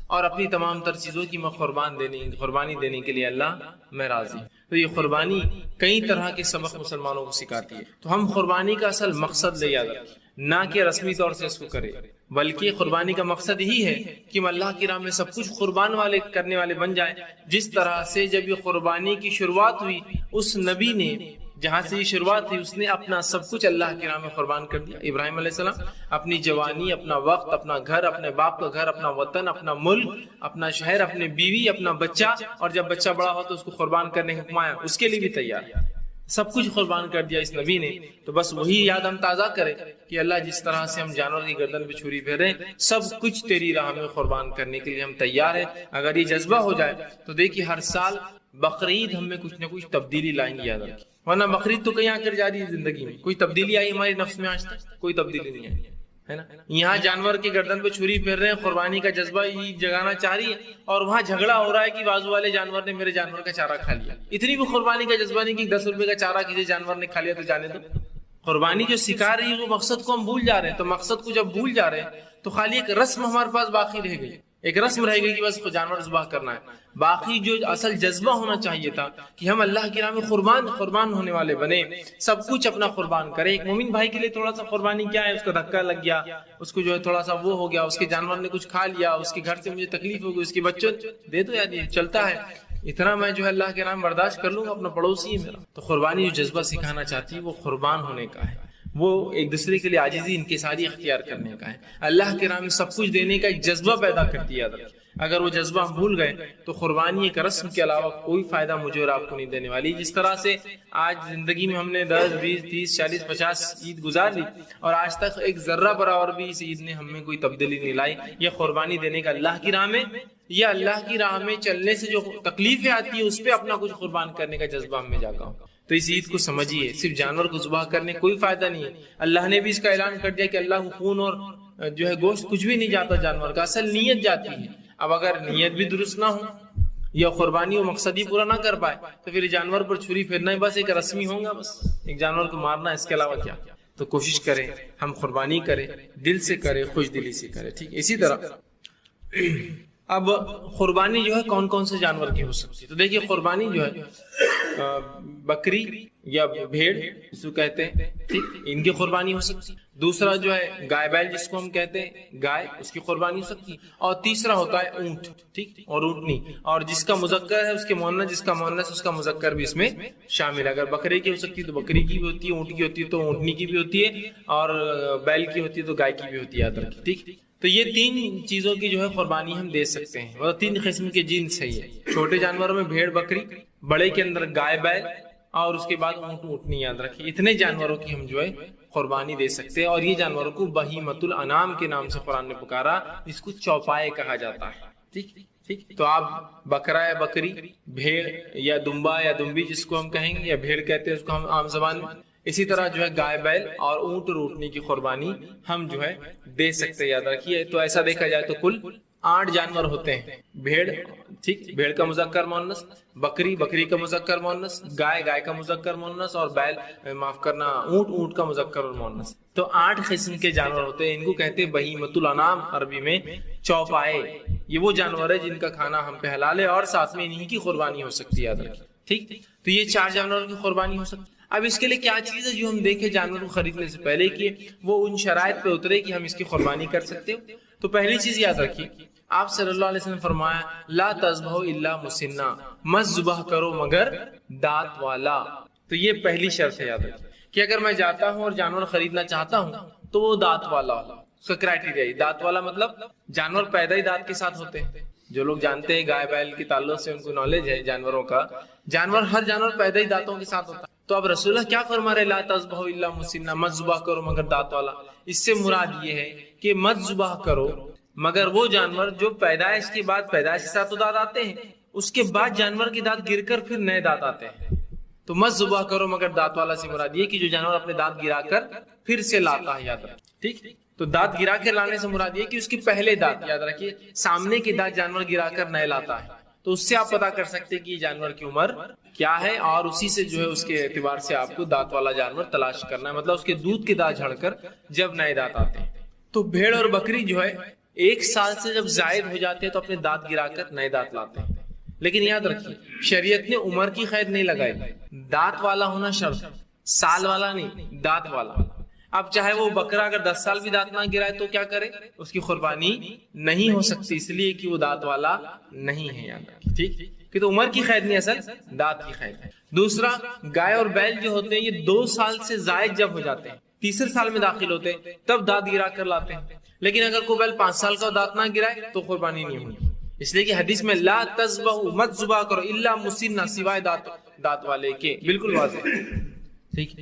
S1: اور اپنی تمام تر چیزوں کی میں قربانی دینے کے لیے اللہ میں راضی ہوں۔ تو یہ قربانی کئی طرح کے سبق مسلمانوں کو سکھاتی ہے، تو ہم قربانی کا اصل مقصد لے یاد رکھیں، نہ کہ رسمی طور سے اس کو کرے، بلکہ قربانی کا مقصد یہی ہے کہ ہم اللہ کی راہ میں سب کچھ قربان کرنے والے بن جائیں، جس طرح سے جب یہ قربانی کی شروعات ہوئی، اس نبی نے جہاں سے یہ شروعات تھی اس نے اپنا سب کچھ اللہ کی راہ میں قربان کر دیا۔ ابراہیم علیہ السلام اپنی جوانی، اپنا وقت، اپنا گھر، اپنے باپ کا گھر، اپنا وطن، اپنا ملک، اپنا شہر، اپنی بیوی، اپنا بچہ، اور جب بچہ بڑا ہو تو اس کو قربان کرنے کا حکم آیا، اس کے لیے بھی تیار ہے، سب کچھ قربان کر دیا اس نبی نے۔ تو بس وہی یاد ہم تازہ کریں کہ اللہ جس طرح سے ہم جانور کی گردن پہ چھری پھیریں، سب کچھ تیری راہ میں قربان کرنے کے لیے ہم تیار ہیں۔ اگر یہ جذبہ ہو جائے تو دیکھیے ہر سال بقرعید ہم میں کچھ نہ کچھ تبدیلی لائیں گے، یاد رکھیں، ورنہ بقرعید تو کہیں آ کر جا رہی ہے زندگی میں، کوئی تبدیلی آئی ہمارے نفس میں آج تک؟ کوئی تبدیلی نہیں آئی ہے نا۔ یہاں جانور کے گردن پہ چھری پھیر رہے ہیں، قربانی کا جذبہ یہ جگانا چاہ رہی ہے، اور وہاں جھگڑا ہو رہا ہے کہ بازو والے جانور نے میرے جانور کا چارہ کھا لیا۔ اتنی بھی قربانی کا جذبہ نہیں کہ 10 روپے کا چارہ کسی جانور نے کھا لیا تو جانے دو۔ قربانی جو سکھا رہی ہے وہ مقصد کو ہم بھول جا رہے ہیں، تو مقصد کو جب بھول جا رہے ہیں تو خالی ایک رسم ہمارے پاس باقی رہ گئی، ایک رسم رہ گئی کہ بس جانور ذبح کرنا ہے۔ باقی جو اصل جذبہ ہونا چاہیے تھا کہ ہم اللہ کی راہ میں قربان ہونے والے بنے، سب کچھ اپنا قربان کرے۔ ایک مومن بھائی کے لیے تھوڑا سا قربانی کیا ہے، اس کو دھکا لگ گیا، اس کو جو ہے تھوڑا سا وہ ہو گیا، اس کے جانور نے کچھ کھا لیا، اس کے گھر سے مجھے تکلیف ہو گئی، اس کے بچوں دے دو یار، یہ چلتا ہے، اتنا میں جو ہے اللہ کے نام برداشت کر لوں گا، اپنا پڑوسی ہے میرا۔ تو قربانی جو جذبہ سکھانا چاہتی ہے وہ قربان ہونے کا ہے، وہ ایک دوسرے کے لیے عاجزی انکساری اختیار کرنے کا ہے، اللہ کے راہ میں سب کچھ دینے کا ایک جذبہ پیدا کرتی ہے۔ یاد رکھیں، اگر وہ جذبہ ہم بھول گئے تو قربانی ایک رسم کے علاوہ کوئی فائدہ مجھے اور آپ کو نہیں دینے والی۔ جس طرح سے آج زندگی میں ہم نے 10 20 30 40 50 عید گزار لی اور آج تک ایک ذرہ برابر بھی اس عید نے ہم میں کوئی تبدیلی نہیں لائی، یہ قربانی دینے کا اللہ کی راہ میں، یا اللہ کی راہ میں چلنے سے جو تکلیفیں آتی ہیں اس پہ اپنا کچھ قربان کرنے کا جذبہ ہم میں جاگا ہو۔ تو اس عید کو سمجھیے، صرف جانور کو ذبح کرنے کوئی فائدہ نہیں ہے، اللہ نے بھی اس کا اعلان کر دیا کہ اللہ کو خون اور جو ہے گوشت کچھ بھی نہیں جاتا جانور کا، اصل نیت جاتی ہے۔ اب اگر نیت بھی درست نہ ہو یا قربانی و مقصد ہی پورا نہ کر پائے تو پھر جانور پر چھری پھیرنا ہی بس ایک رسمی ہوگا، بس ایک جانور کو مارنا، اس کے علاوہ کیا۔ تو کوشش کریں ہم قربانی کریں، دل سے کریں، خوش دلی سے کریں، ٹھیک۔ اسی طرح اب قربانی جو ہے کون کون سے جانور کی ہو سکتی ہے؟ تو دیکھیے قربانی جو ہے بکری یا بھیڑ جس کو کہتے ہیں، ٹھیک، ان کی قربانی ہو سکتی ہے۔ دوسرا جو ہے گائے بیل جس کو ہم کہتے ہیں، گائے، اس کی قربانی ہو سکتی ہے۔ اور تیسرا ہوتا ہے اونٹ، ٹھیک، اور اونٹنی، اور جس کا مذکر ہے اس کے مؤنث، جس کا مؤنث اس کا مذکر بھی اس میں شامل ہے۔ اگر بکرے کی ہو سکتی ہے تو بکری کی بھی ہوتی ہے، اونٹ کی ہوتی ہے تو اونٹنی کی بھی ہوتی ہے، اور بیل کی ہوتی ہے تو گائے کی بھی ہوتی ہے، یاد رکھیں، ٹھیک۔ تو یہ 3 چیزوں کی جو ہے قربانی ہم دے سکتے ہیں، اور 3 قسم کے جنس ہے یہ، چھوٹے جانوروں میں بھیڑ بکری، بڑے کے اندر گائے بیل، اور اس کے بعد اونٹ اونٹنی، یاد رکھیے۔ اتنے جانوروں کی ہم جو ہے قربانی دے سکتے ہیں، اور یہ جانوروں کو بہیمۃ الانعام کے نام سے قرآن نے پکارا، جس کو چوپائے کہا جاتا ہے، ٹھیک ٹھیک۔ تو آپ بکرا یا بکری، بھیڑ یا دمبا یا دمبی جس کو ہم کہیں گے، یا بھیڑ کہتے ہیں اس کو ہم عام زبان میں، اسی طرح جو ہے گائے بیل اور اونٹ اور اونٹنی کی قربانی ہم جو ہے دے سکتے، یاد رکھیے۔ تو ایسا دیکھا جائے تو کل 8 جانور ہوتے ہیں، بھیڑ، ٹھیک، بھیڑ کا مذکر مؤنث، بکری، بکری کا مذکر مؤنث، گائے، گائے کا مذکر مؤنث، اور بیل، معاف کرنا، اونٹ، اونٹ کا مذکر اور مؤنث۔ تو 8 قسم کے جانور ہوتے ہیں، ان کو کہتے ہیں بہیمۃ الانعام، عربی میں چوپائے۔ یہ وہ جانور ہے جن کا کھانا ہم پہ حلال ہے، اور ساتھ میں انہی کی قربانی ہو سکتی ہے، یاد رکھیے، ٹھیک۔ تو یہ 4 جانوروں کی قربانی ہو سکتی ہے۔ اب اس کے لیے کیا چیز ہے جو ہم دیکھیں جانور کو خریدنے سے پہلے کہ وہ ان شرائط پہ اترے کہ ہم اس کی قربانی کر سکتے ہو؟ تو پہلی چیز یاد رکھیے، آپ صلی اللہ علیہ وسلم نے فرمایا لا تذبحوا الا مسنّا، مت ذبح کرو مگر دانت والا۔ تو یہ پہلی شرط ہے، یاد رکھیے کہ اگر میں جاتا ہوں اور جانور خریدنا چاہتا ہوں تو وہ دانت والا ہو۔ اس کا کرائٹیریا ہے، دانت والا مطلب جانور پیدا ہی دانت کے ساتھ ہوتے ہیں۔ جو لوگ جانتے ہیں گائے بیل کے تعلق سے ان کو نالج ہے جانوروں کا، ہر جانور پیدا ہی دانتوں کے ساتھ ہوتا ہے۔ تو اب رسول اللہ کیا فرما رہے؟ لا تذبحوا الا مسنہ، مت ذبح کرو مگر دانت والا۔ اس سے مراد یہ ہے کہ مت ذبح کرو مگر وہ جانور جو پیدائش کے بعد، پیدائش کے ساتھ تو دانت آتے ہیں، اس کے بعد جانور کے دانت گر کر پھر نئے دانت آتے ہیں۔ تو مت ذبح کرو مگر دانت والا سے مراد یہ کہ جو جانور اپنے دانت گرا کر پھر سے لاتا ہے، یاد رکھیں، ٹھیک۔ تو دانت گرا کر لانے سے مراد یہ کہ اس کے پہلے دانت، یاد رکھیے، سامنے کے دانت جانور گرا کر نئے لاتا ہے، تو اس سے آپ پتا کر سکتے ہیں کہ یہ جانور کی عمر کیا ہے، اور اسی سے جو ہے اس کے اعتبار سے آپ کو دانت والا جانور تلاش کرنا ہے، مطلب اس کے دودھ کے دانت جھڑ کر جب نئے دانت آتے ہیں۔ تو بھیڑ اور بکری جو ہے 1 سال سے جب زائد ہو جاتے ہیں تو اپنے دانت گرا کر نئے دانت لاتے ہیں، لیکن یاد رکھیے شریعت نے عمر کی قید نہیں لگائی، دانت والا ہونا شرط، سال والا نہیں، دانت والا۔ اب چاہے وہ بکرا اگر 10 سال بھی دانت نہ گرائے تو کیا کرے؟ اس کی قربانی نہیں ہو سکتی، اس لیے کہ وہ دانت والا نہیں ہے، یاد رکھیے، ٹھیک، کہ تو عمر کی قید نہیں، اصل دانت کی قید ہے۔ دوسرا، گائے اور بیل جو ہوتے ہیں یہ 2 سال سے زائد جب ہو جاتے ہیں، تیسرے سال میں داخل ہوتے ہیں، تب دانت گرا کر لاتے ہیں، لیکن اگر کوئی بیل 5 سال کا دانت نہ گرائے تو قربانی نہیں ہوگی، اس لیے کہ حدیث میں لا تذبحوا، مت ذبح کرو الا مسنہ، سوائے دانت والے کے، بالکل واضح، ٹھیک۔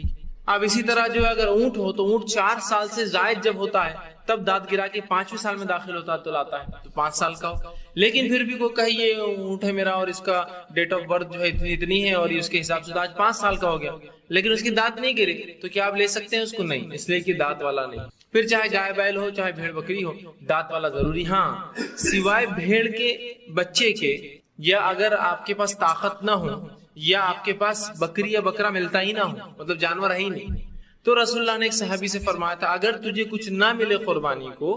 S1: اب اسی طرح جو ہے اگر اونٹ ہو تو اونٹ 4 سال سے زائد جب ہوتا ہے تب دانت گرا کے 5ویں سال میں داخل ہوتا ہے تو لاتا ہے، تو 5 سال کا ہو، لیکن پھر بھی کوئی کہے یہ اونٹ ہے میرا اور اس کا ڈیٹ آف برتھ جو ہے اتنی ہے اور اس کے حساب سے آج 5 سال کا ہو گیا، لیکن اس کی دانت نہیں گرے، تو کیا آپ لے سکتے ہیں اس کو؟ نہیں، اس لیے کہ دانت والا نہیں۔ پھر چاہے گائے بیل ہو چاہے بھیڑ بکری ہو، دانت والا ضروری، ہاں سوائے بھیڑ کے بچے کے، یا اگر آپ کے پاس طاقت نہ ہو، یا آپ کے پاس بکری یا بکرا ملتا ہی نہ ہو، مطلب جانور ہے ہی نہیں، تو رسول اللہ نے ایک صحابی سے فرمایا تھا اگر تجھے کچھ نہ ملے قربانی کو،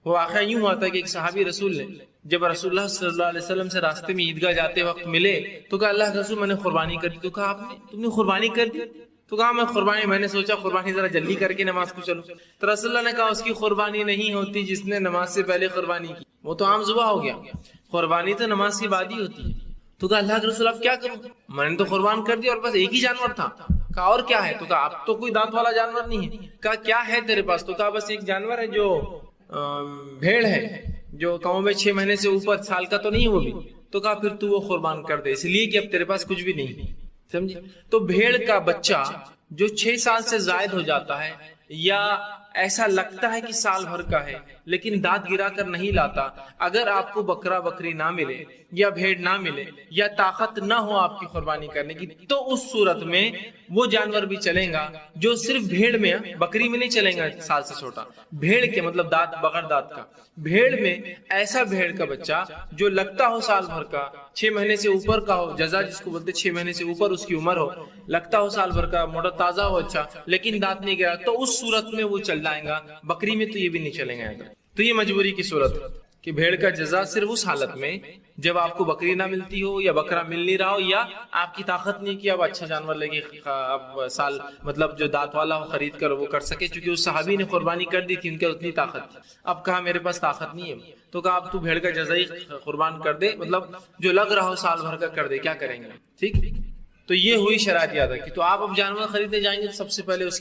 S1: وہ واقعہ یوں ہوا تھا کہ ایک صحابی رسول نے جب رسول اللہ صلی اللہ علیہ وسلم سے راستے میں عیدگاہ جاتے وقت ملے تو کہا اللہ کے رسول میں نے قربانی کر دی، تو کہا آپ نے، تم نے قربانی کر دی؟ تو کہا میں قربانی، میں نے سوچا قربانی ذرا جلدی کر کے نماز کو چلو، تو رسول اللہ نے کہا اس کی قربانی نہیں ہوتی جس نے نماز سے پہلے قربانی کی، وہ تو عام ذبح ہو گیا، قربانی تو نماز کے بعد ہی ہوتی ہے۔ تو کہا اللہ کے رسول اب کیا کروں؟ میں نے تو قربان کر دیا اور بس ایک ہی جانور تھا۔ کہا اور کیا ہے؟ تو کہا اب تو کوئی دانت والا جانور نہیں ہے۔ کہا کیا ہے تیرے پاس؟ تو کہا بس ایک جانور ہے جو بھیڑ ہے، جو قوم میں 6 مہینے سے اوپر، سال کا تو نہیں وہ بھی۔ تو کہا پھر تو وہ قربان کر دے، اس لیے کہ اب تیرے پاس کچھ بھی نہیں، سمجھے؟ تو بھیڑ کا بچہ جو 6 سال سے زائد ہو جاتا ہے یا ایسا لگتا ہے کہ سال بھر کا ہے لیکن دانت گرا کر نہیں لاتا، اگر آپ کو بکرا بکری نہ ملے یا بھیڑ نہ ملے یا طاقت نہ ہو آپ کی قربانی کرنے کی، تو اس صورت میں وہ جانور بھی چلیں گا جو صرف بھیڑ میں، بکری میں نہیں چلیں گا سال سے چھوٹا، بھیڑ کے مطلب دانت بغیر دانت کا، بھیڑ میں ایسا بھیڑ کا بچہ جو لگتا ہو سال بھر کا، 6 مہینے سے اوپر کا ہو، جزا جس کو بولتے 6 مہینے سے اوپر اس کی عمر ہو، لگتا ہو سال بھر کا، موٹا تازہ ہو اچھا، لیکن دانت نہیں گرا، تو اس صورت میں وہ چل جائیں گا، بکری میں تو یہ بھی نہیں چلیں گے۔ تو یہ مجبوری کی صورت کہ بھیڑ کا جزا صرف اس حالت میں جب آپ کو بکری نہ ملتی ہو یا بکرا مل نہیں رہا ہو یا آپ کی طاقت نہیں کہ اب اچھا جانور لے کے اب سال مطلب جو دانت والا ہو خرید کر وہ کر سکے، چونکہ اس صحابی نے قربانی کر دی تھی، ان کے اتنی طاقت تھی، اب کہا میرے پاس طاقت نہیں ہے، تو کہا اب تو بھیڑ کا جزا ہی قربان کر دے، مطلب جو لگ رہا ہو سال بھر کا کر دے، کیا کریں گے، ٹھیک۔ تو یہ ہوئی شرائط یاد رکھی۔ تو آپ اب جانور خریدنے جائیں گے تو سب سے پہلے اس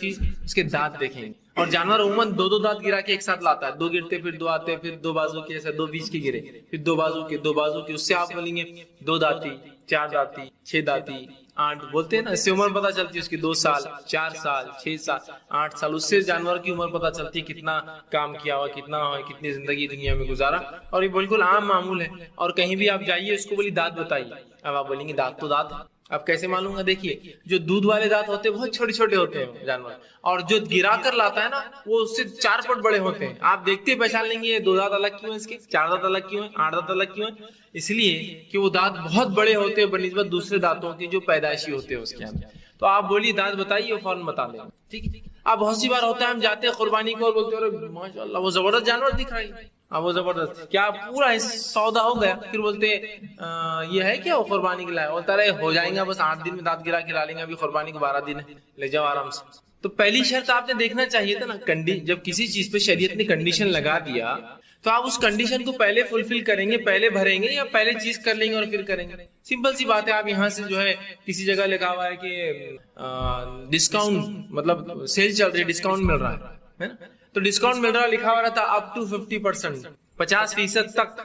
S1: کے دانت دیکھیں گے، اور جانور عموماً 2 دانت گرا کے ایک ساتھ لاتا ہے، 2 گرتے پھر 2 آتے، پھر 2 بازو کے، ایسے 2 بیچ کے گرے، پھر 2 بازو کے، 2 بازو کے، اس سے آپ بولیں گے 2 دانتی، 4 دانتی، 6 دانتی، 8 بولتے ہیں نا، اس سے عمر پتہ چلتی ہے اس کی، 2 سال، 4 سال، 6 سال، 8 سال، اس سے جانور کی عمر پتہ چلتی ہے کتنا کام کیا ہوا، کتنا کتنی زندگی دنیا میں گزارا، اور یہ بالکل عام معمول ہے۔ اور کہیں بھی آپ جائیے اس کو بولی دانت بتائیے، اب آپ بولیں گے دانت تو دانت، اب کیسے معلوم گا؟ دیکھیے جو دودھ والے دانت ہوتے ہیں بہت چھوٹے چھوٹے ہوتے ہیں جانور، اور جو گرا کر لاتا ہے نا وہ اس سے 4 پٹ بڑے ہوتے ہیں، آپ دیکھتے پہچان لیں گے یہ 2 دانت الگ کیوں ہیں، اس کے 4 دانت الگ کیوں ہیں، 8 دانت الگ کیوں ہیں، اس لیے کہ وہ دانت بہت بڑے ہوتے ہیں بنسبت دوسرے دانتوں کے جو پیدائشی ہوتے ہیں اس کے اندر۔ تو آپ بولیے دانت بتائیے، وہ فوراً بتا دیں، ٹھیک۔ اب بہت سی بار ہوتا ہے ہم جاتے ہیں قربانی کو اور بولتے ہیں ماشاء اللہ وہ زبردست جانور دکھ رہا ہے، اب وہ زبردست کیا پورا سودا ہو گیا، پھر بولتے یہ ہے کیا وہ قربانی کے لائے، بولتا رہے ہو جائیں گا بس 8 دن میں دانت گرا کے لا لیں گے، ابھی قربانی کو 12 دن ہے، لے جاؤ آرام سے۔ تو پہلی شرط آپ نے دیکھنا چاہیے تھا نا، جب کسی چیز پہ شریعت نے کنڈیشن لگا دیا تو آپ اس کنڈیشن کو پہلے فلفل کریں گے، پہلے بھریں گے، یا پہلے چیز کر لیں گے اور پھر کریں گے؟ سمپل سی بات ہے، آپ یہاں سے جو ہے کسی جگہ لکھا ہوا ہے کہ ڈسکاؤنٹ مطلب سیل چل رہی ہے، ڈسکاؤنٹ مل رہا ہے نا، تو ڈسکاؤنٹ مل رہا لکھا ہوا رہتا اپ ٹو 50%، 50% تک،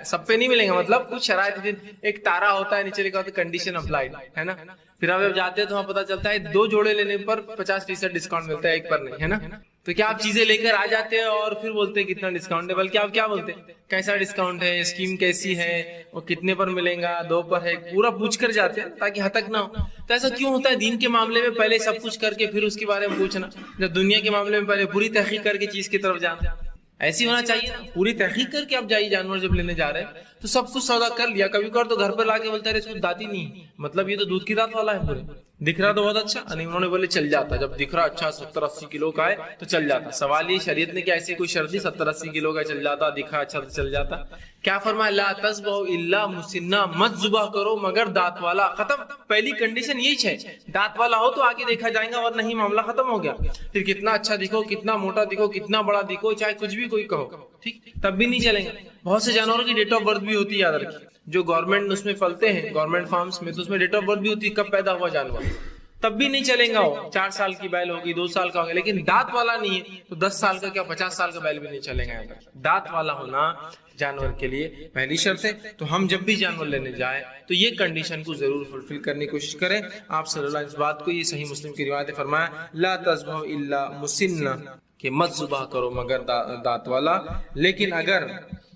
S1: سب پہ نہیں ملے گا، مطلب کچھ شرائط، ایک تارا ہوتا ہے نیچے لکھا ہوتا ہے کنڈیشن اپلائیڈ، ہے نا، پھر آپ جب جاتے ہیں تو وہاں پتا چلتا ہے 2 جوڑے لینے پر 50% ڈسکاؤنٹ ملتا ہے، 1 پر نہیں، ہے نا؟ تو کیا آپ چیزیں لے کر آ جاتے ہیں اور پھر بولتے ہیں کتنا ڈسکاؤنٹ ہے، بلکہ آپ کیا بولتے ہیں کیسا ڈسکاؤنٹ ہے، اسکیم کیسی ہے، اور کتنے پر ملیں گا، 2 پر ہے، پورا پوچھ کر جاتے ہیں تاکہ ہتک نہ ہو۔ تو ایسا کیوں ہوتا ہے دین کے معاملے میں پہلے سب کچھ کر کے پھر اس کے بارے میں پوچھنا، جب دنیا کے معاملے میں پہلے پوری تحقیق کر کے چیز کی طرف جانا؟ ایسی ہونا چاہیے نا، پوری تحقیق کر کے آپ جائیے جانور جب لینے جا رہے ہیں تو سب کچھ سودا کر لیا، کبھی کبھار تو گھر پر لا کے بولتا ہے اس کو دانت ہی نہیں، مطلب یہ تو دودھ کی دانت والا ہے، پورے دکھ رہا تو بہت اچھا نہیں، انہوں نے بولے چل جاتا، جب دکھ رہا اچھا 70-80 کلو کا ہے تو چل جاتا۔ سوال یہ شریعت نے کیا ایسی کوئی شرط دی 70-80 کلو کا چل جاتا، دکھا اچھا تو چل جاتا؟ کیا فرمایا لا تذبحوا الا مسنہ، مت ذبح کرو مگر دانت والا، ختم۔ پہلی کنڈیشن یہی ہے، دانت والا ہو تو آگے دیکھا جائے گا، اور نہیں معاملہ ختم ہو گیا۔ پھر کتنا اچھا دکھو، کتنا موٹا دکھو، کتنا بڑا دکھو، چاہے کچھ بھی کوئی کہو، ٹھیک، تب بھی نہیں چلیں گے۔ بہت سے جانوروں کی ڈیٹ آف برتھ بھی ہوتی ہے، یاد رکھیے، جو گورنمنٹ اس میں پلتے ہیں گورنمنٹ فارمز میں، تو اس میں ڈیٹ آف برتھ بھی ہوتی ہے، کب پیدا ہوا جانور، تب بھی نہیں چلیں گا۔ وہ 4 سال کی بیل ہوگی، 2 سال کا ہوگا، لیکن دانت والا نہیں ہے تو 10 سال کا کیا 50 سال کا بیل بھی نہیں چلیں گا۔ دانت والا ہونا جانور کے لیے پہلی شرط ہے۔ تو ہم جب بھی جانور لینے جائیں تو یہ کنڈیشن کو ضرور فلفل کرنے کی کوشش کریں۔ آپ صلی اللہ علیہ وسلم اس بات کو، یہ صحیح مسلم کی روایت ہے، فرمایا لا تذبحوا الا مسنہ، کہ مت ذبح کرو مگر دانت والا۔ لیکن اگر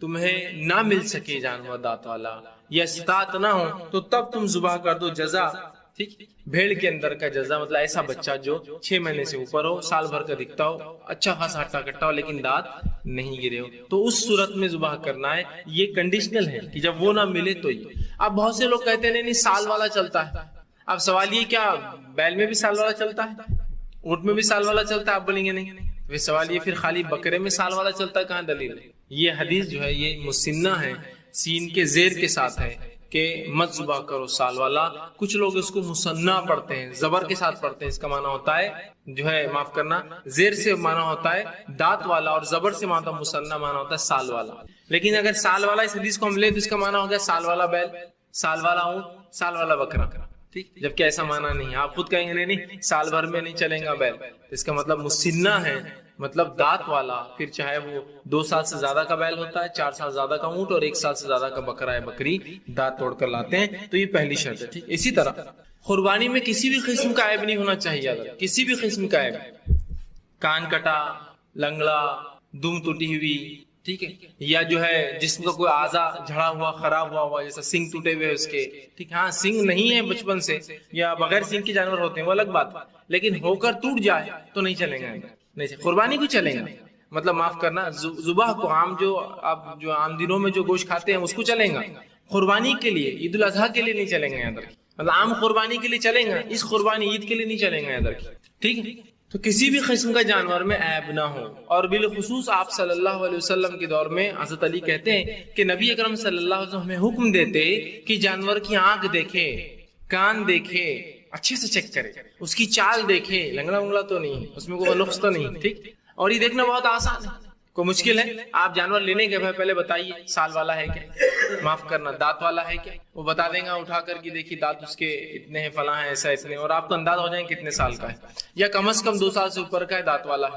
S1: تمہیں نہ مل سکے جانور دانت والا یا استطاعت نہ ہو تو تب تم ذبح کر دو، جزا، ٹھیک، بھیڑ کے اندر کا جزا، مطلب ایسا بچہ جو 6 مہینے سے اوپر ہو، سال بھر کا دکھتا ہو، اچھا خاصا ہٹا کٹا ہو، لیکن دانت نہیں گرے ہو، تو اس صورت میں ذبح کرنا ہے۔ یہ کنڈیشنل ہے کہ جب وہ نہ ملے تو یہ۔ اب بہت سے لوگ کہتے ہیں نہیں سال والا چلتا ہے۔ اب سوال یہ، کیا بیل میں بھی سال والا چلتا ہے، اونٹ میں بھی سال والا چلتا ہے؟ آپ بولیں گے نہیں۔ پھر سوال یہ، پھر خالی بکرے میں سال والا چلتا ہے، کہاں دلیل ہے؟ یہ حدیث جو ہے یہ مسنہ ہے، سین کے زیر کے ساتھ ہے کہ مت ذبح کرو سال والا۔ کچھ لوگ اس کو مسنہ پڑھتے ہیں، زبر کے ساتھ پڑھتے ہیں، اس کا معنی ہوتا ہے جو ہے، معاف کرنا، زیر سے معنی ہوتا ہے دانت والا، اور زبر سے معنی مسنہ معنی ہوتا ہے سال والا۔ لیکن اگر سال والا اس حدیث کو ہم لیں تو اس کا معنی ہو گیا سال والا بیل، سال والا اونٹ، سال والا بکرا، ٹھیک، جبکہ ایسا معنی نہیں ہے۔ آپ خود کہیں گے نہیں سال بھر میں نہیں چلیں گا بیل، اس کا مطلب مسنہ ہے، مطلب دانت والا، پھر چاہے وہ 2 سال سے زیادہ کا بیل ہوتا ہے، 4 سال زیادہ کا اونٹ، اور 1 سال سے زیادہ کا بکرا ہے بکری، دانت توڑ کر لاتے ہیں، تو یہ پہلی شرط ہے، ٹھیک۔ اسی طرح قربانی میں کسی بھی قسم کا عیب نہیں ہونا چاہیے، کسی بھی قسم کا عیب، کان کٹا، لنگڑا، دم ٹوٹی ہوئی، ٹھیک ہے، یا جو ہے جسم کا کوئی اعضا جھڑا ہوا، خراب ہوا، جیسا سنگ ٹوٹے ہوئے اس کے، ٹھیک، ہاں سنگ نہیں ہے بچپن سے، یا بغیر سنگ کے جانور ہوتے ہیں وہ الگ بات، لیکن ہو کر ٹوٹ جائے تو نہیں چلیں گے، نہیں، قربانی کو چلیں گا، مطلب معاف کرنا، ذبح کو عام جو آپ جو عام دنوں میں جو گوشت کھاتے ہیں اس کو چلیں گا، قربانی کے لیے، عید الاضحیٰ کے لیے نہیں چلیں گے ادھر، مطلب عام قربانی کے لیے چلیں گا، اس قربانی عید کے لیے نہیں چلیں گے ادھر، ٹھیک ہے۔ تو کسی بھی قسم کا جانور میں عیب نہ ہو، اور بالخصوص آپ صلی اللہ علیہ وسلم کے دور میں حضرت علی کہتے ہیں کہ نبی اکرم صلی اللہ علیہ وسلم ہمیں حکم دیتے کہ جانور کی آنکھ دیکھے، کان دیکھے، اچھے سے چیک کرے، اس کی چال دیکھے، لنگڑا انگڑا تو نہیں، اس میں کوئی نقص تو نہیں، ٹھیک۔ اور یہ دیکھنا بہت آسان ہے، کوئی مشکل ہے؟ آپ جانور لینے کے پہلے بتائیے سال والا ہے کیا، معاف کرنا دانت والا ہے کیا، وہ بتا دیں گا اٹھا کر کے، دیکھیے دانت اس کے اتنے ہیں، فلاں ہیں، ایسا اتنے، اور آپ کو انداز ہو جائیں کتنے سال کا ہے، یا کم از کم 2 سال سے اوپر کا ہے دانت والا،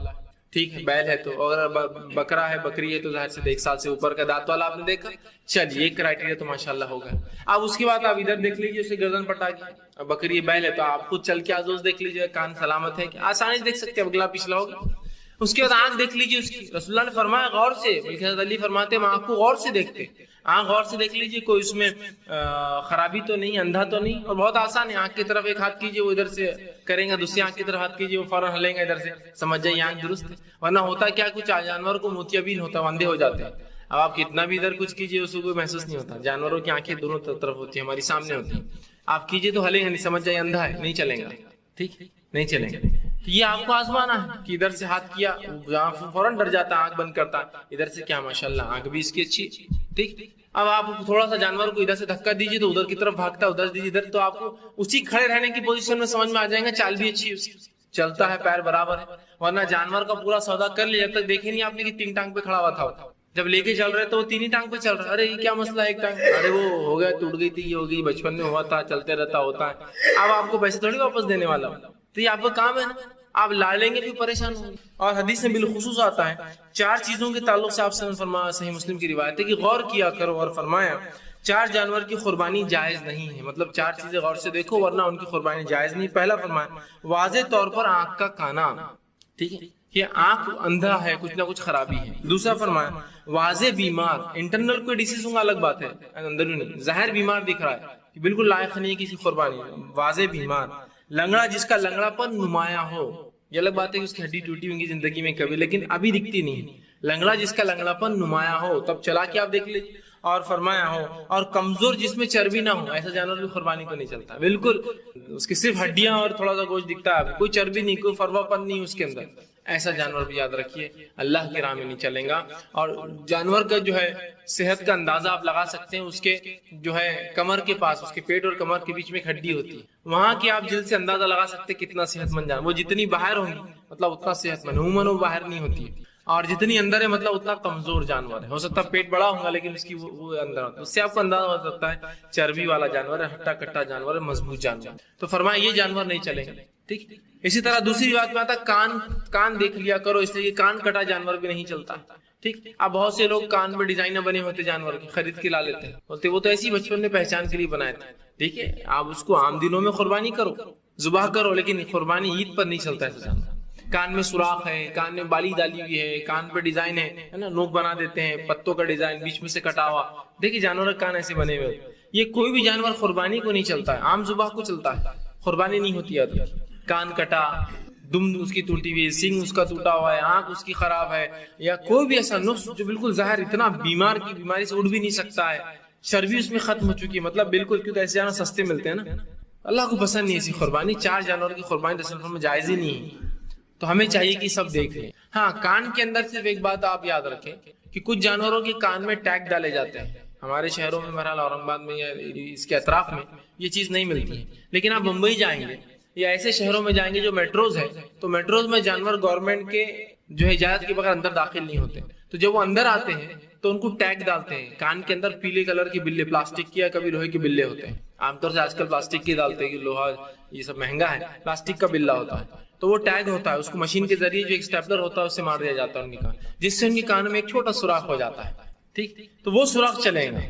S1: ٹھیک ہے، بیل ہے تو، اور بکرا ہے بکری ہے تو ظاہر سے 1 سال سے اوپر کا دانت والا آپ نے دیکھا، چلیے ایک کرائٹیریا تو ماشاءاللہ ہوگا۔ اب اس کے بعد آپ ادھر دیکھ لیجیے، اسے گردن پٹا کے، بکری بیل ہے تو آپ خود چل کے آزوز دیکھ لیجیے کان سلامت ہے کہ، آسانی سے دیکھ سکتے ہیں اگلا پچھلا ہوگا۔ اس کے بعد آنکھ دیکھ لیجیے اس کی، رسول اللہ نے فرمایا غور سے، بلکہ حضرت علی فرماتے ہیں آنکھ کو غور سے دیکھتے، آنکھ غور سے دیکھ لیجیے، کوئی اس میں خرابی تو نہیں، اندھا تو نہیں، اور بہت آسان ہے، آنکھ کی طرف ایک ہاتھ کیجیے، وہ ادھر سے کریں گا، دوسری آنکھ کی طرف ہاتھ کیجیے، وہ فوراً ہلیں گا ادھر سے، سمجھ جائیے آنکھ درست ہے۔ ورنہ ہوتا کیا، کچھ جانور کو موتیابین ہوتا ہے، اندھے ہو جاتے ہیں، اب آپ کتنا بھی ادھر کچھ کیجیے اس کو محسوس نہیں ہوتا، جانوروں کی آنکھیں دونوں طرف ہوتی ہیں، ہماری سامنے ہوتی ہیں، آپ کیجیے تو ہلیں گا نہیں، سمجھ جائیے اندھا ہے، نہیں چلیں گا، ٹھیک، نہیں چلیں گے۔ یہ آپ کو آزمانا ہے کہ ادھر سے ہاتھ کیا، فوراً ڈر جاتا ہے، آنکھ بند کرتا ہے، ادھر سے کیا ماشاءاللہ آنکھ بھی اس کی اچھی، ٹھیک۔ اب آپ تھوڑا سا جانور کو ادھر سے دھکا دیجیے تو ادھر کی طرف بھاگتا ہے، ادھر دیجیے ادھر، تو آپ کو اسی کھڑے رہنے کی پوزیشن میں سمجھ میں آ جائے گا، چال بھی اچھی ہے اس کی، چلتا ہے، پیر برابر ہے۔ ورنہ جانور کا پورا سودا کر لیا، جب تک دیکھے نہیں آپ نے کہ 3 ٹانگ پہ کھڑا ہوا تھا، جب لے کے چل رہے تو وہ 3 ہی ٹانگ پہ چل رہا ہے، ارے یہ کیا مسئلہ ہے، ایک ٹانگ، ارے وہ ہو گیا، ٹوٹ گئی تھی، یہ ہو گئی، بچپن میں ہوا تھا، چلتے رہتا ہوتا ہے، اب آپ کو پیسے تھوڑی واپس دینے والا، تو یہ آپ کا کام ہے نا، آپ لا لیں گے پھر پریشان ہوں گے۔ اور حدیث میں بالخصوص آتا ہے 4 چیزوں کے تعلق سے آپ سے فرمایا، صحیح مسلم کی روایت ہے کہ غور کیا کرو، اور فرمایا 4 جانور کی قربانی جائز نہیں ہے، مطلب 4 چیزیں غور سے دیکھو ورنہ ان کی قربانی جائز نہیں۔ پہلا فرمایا واضح طور پر آنکھ کا کانا، ٹھیک ہے، یہ آنکھ اندھا ہے، کچھ نہ کچھ خرابی ہے۔ دوسرا فرمایا واضح بیمار، انٹرنل کوئی ڈیزیز ہوں گا الگ بات ہے، اندرونی ظاہر بیمار دکھ رہا ہے کہ بالکل لائق نہیں ہے کسی قربانی، واضح بیمار۔ لنگڑا، جس کا لنگڑا پن نمایاں ہو، یہ الگ بات ہے کہ اس کی ہڈی ٹوٹی ہوگی زندگی میں کبھی لیکن ابھی دکھتی نہیں، لنگڑا جس کا لنگڑا پن نمایاں ہو، تب چلا کے آپ دیکھ لیجیے۔ اور فرمایا ہو اور کمزور جس میں چربی نہ ہو، ایسا جانور بھی قربانی کو نہیں چلتا، بالکل اس کی صرف ہڈیاں اور تھوڑا سا گوشت دکھتا ہے، کوئی چربی نہیں، کوئی فروا پن نہیں اس کے اندر، ایسا جانور بھی یاد رکھیے اللہ کی راہ میں نہیں چلیں گا۔ اور جانور کا جو ہے صحت کا اندازہ آپ لگا سکتے ہیں، اس کے جو ہے کمر کے پاس، اس کے پیٹ اور کمر کے بیچ میں ایک ہڈی ہوتی ہے، وہاں کی آپ جلد سے اندازہ لگا سکتے ہیں کتنا صحت مند جانور، وہ جتنی باہر ہوں گی مطلب اتنا صحت مند، عموماً وہ باہر نہیں ہوتی ہے، اور جتنی اندر ہے مطلب اتنا کمزور جانور ہے، ہو سکتا ہے پیٹ بڑا ہوگا لیکن اس کی وہ اندر ہوتا ہے، اس سے آپ کو اندازہ ہو سکتا ہے چربی والا جانور ہے، ہٹا کٹا جانور ہے، مضبوط جانور۔ تو فرمایا یہ جانور نہیں چلیں گے، ٹھیک۔ اسی طرح دوسری بات میں آتا کان دیکھ لیا کرو، اس لیے کان کٹا جانور بھی نہیں چلتا، ٹھیک۔ اب بہت سے لوگ کان میں ڈیزائنر بنے ہوتے جانور کے، خرید کے لا لیتے ہیں، بولتے وہ تو ایسی بچپن میں پہچان کے لیے بنائے تھے، ٹھیک ہے، آپ اس کو عام دنوں میں قربانی کرو، ذبح کرو، لیکن قربانی عید پر نہیں چلتا ایسا جانور۔ کان میں سوراخ ہے، کان میں بالی ڈالی ہوئی ہے، کان پہ ڈیزائن ہے نا، نوک بنا دیتے ہیں، پتوں کا ڈیزائن بیچ میں سے کٹا ہوا، دیکھیے جانور کا کان ایسے بنے ہوئے، یہ کوئی بھی جانور قربانی کو نہیں چلتا ہے، عام ذبح کو چلتا ہے، قربانی نہیں ہوتی ہے۔ کان کٹا، دم اس کی ٹوٹی ہوئی، سنگ اس کا ٹوٹا ہوا ہے، آنکھ اس کی خراب ہے، یا کوئی بھی ایسا نقص جو بالکل ظاہر، اتنا بیمار کی بیماری سے اٹھ بھی نہیں سکتا ہے، چربی اس میں ختم ہو چکی ہے، مطلب بالکل، کیوں تو ایسے جانور سستے ملتے ہیں نا، اللہ کو پسند نہیں ایسی قربانی۔ 4 جانور کی قربانی رسول اللہ میں جائز ہی نہیں ہے، تو ہمیں چاہیے کہ سب دیکھ لیں۔ ہاں، کان کے اندر صرف ایک بات آپ یاد رکھیں کہ کچھ جانوروں کے کان میں ٹیگ ڈالے جاتے ہیں، ہمارے شہروں میں بہرحال اورنگ آباد میں یا اس کے اطراف میں یہ چیز نہیں ملتی ہے، لیکن آپ ممبئی جائیں گے یا ایسے شہروں میں جائیں گے جو میٹروز ہے، تو میٹروز میں جانور گورنمنٹ کے جو ہے اجازت کے بغیر اندر داخل نہیں ہوتے، تو جب وہ اندر آتے ہیں تو ان کو ٹیگ ڈالتے ہیں کان کے اندر، پیلے کلر کے بلے، پلاسٹک کے یا کبھی لوہے کے بلے ہوتے ہیں، عام طور سے آج کل پلاسٹک کے ڈالتے ہیں کہ لوہا یہ سب مہنگا ہے، پلاسٹک کا بلہ ہوتا ہے، تو وہ ٹیگ ہوتا ہے، اس کو مشین کے ذریعے جو ایک اسٹیپلر ہوتا ہے اس سے مار دیا جاتا ہے ان کے کان، جس سے ان کے کان میں ایک چھوٹا سوراخ ہو جاتا ہے، ٹھیک، تو وہ سوراخ چلے گا،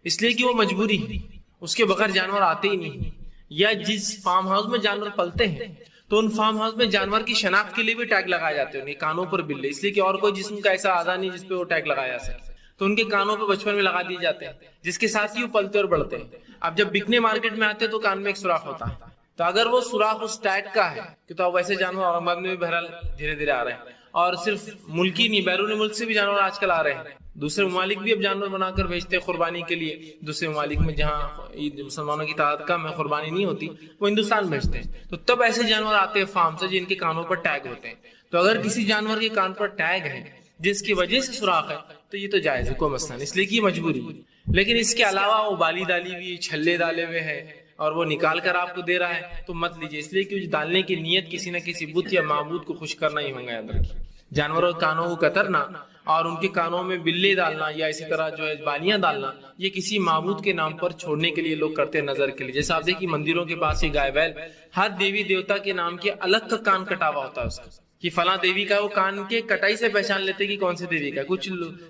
S1: اس لیے کہ وہ مجبوری ہے، اس کے بغیر جانور آتے ہی نہیں۔ یا جس فارم ہاؤس میں جانور پلتے ہیں تو ان فارم ہاؤس میں جانور کی شناخت کے لیے بھی ٹیگ لگائے جاتے ہیں ان کے کانوں پر بلے، اس لیے کہ اور کوئی جسم کا ایسا اعضا نہیں جس پہ وہ ٹیگ لگایا جا سکے، تو ان کے کانوں پہ بچپن میں لگا دیے جاتے ہیں، جس کے ساتھ ہی وہ پلتے اور بڑھتے ہیں۔ اب جب بکنے مارکیٹ میں آتے ہیں تو کان میں ایک سوراخ ہوتا ہے، تو اگر وہ سوراخ اس ٹیگ کا ہے کہ تو اب ویسے جانور اورنگ آباد میں بھی بہرحال دھیرے دھیرے آ رہے ہیں، اور صرف ملکی نہیں، بیرون ملک سے بھی جانور آج کل آ رہے ہیں، دوسرے ممالک بھی اب جانور بنا کر بھیجتے ہیں قربانی کے لیے، دوسرے ممالک میں جہاں مسلمانوں کی تعداد کم ہے، قربانی نہیں ہوتی، وہ ہندوستان بھیجتے ہیں، تو تب ایسے جانور آتے ہیں فارم سے جن کے کانوں پر ٹیگ ہوتے ہیں، تو اگر کسی جانور کے کان پر ٹیگ ہے جس کی وجہ سے سوراخ ہے تو یہ تو جائز ہے، کوئی مسئلہ نہیں، اس لیے کہ یہ مجبوری ہے، لیکن اس کے علاوہ وہ بالی ڈالی ہوئی، چھلے ڈالے ہوئے ہے اور وہ نکال کر آپ کو دے رہا ہے تو مت لیجیے، اس لیے کہ ڈالنے کی نیت کسی نہ کسی بت یا معبود کو خوش کرنا ہی ہوگا، یاد رکھیے۔ جانوروں کے کانوں کو کترنا اور ان کے کانوں میں بلے ڈالنا یا اسی طرح جو ہے بالیاں ڈالنا، یہ کسی معبود کے نام پر چھوڑنے کے لیے لوگ کرتے ہیں، نظر کے لیے، جیسا آپ دیکھیے مندروں کے پاس یہ گائے بیل، ہر دیوی دیوتا کے نام کے الگ کا کان کٹا ہوا ہوتا ہے اس کا، کہ فلاں دیوی کا، وہ کان کے کٹائی سے پہچان لیتے کہ کون سے دیوی کا۔ کچھ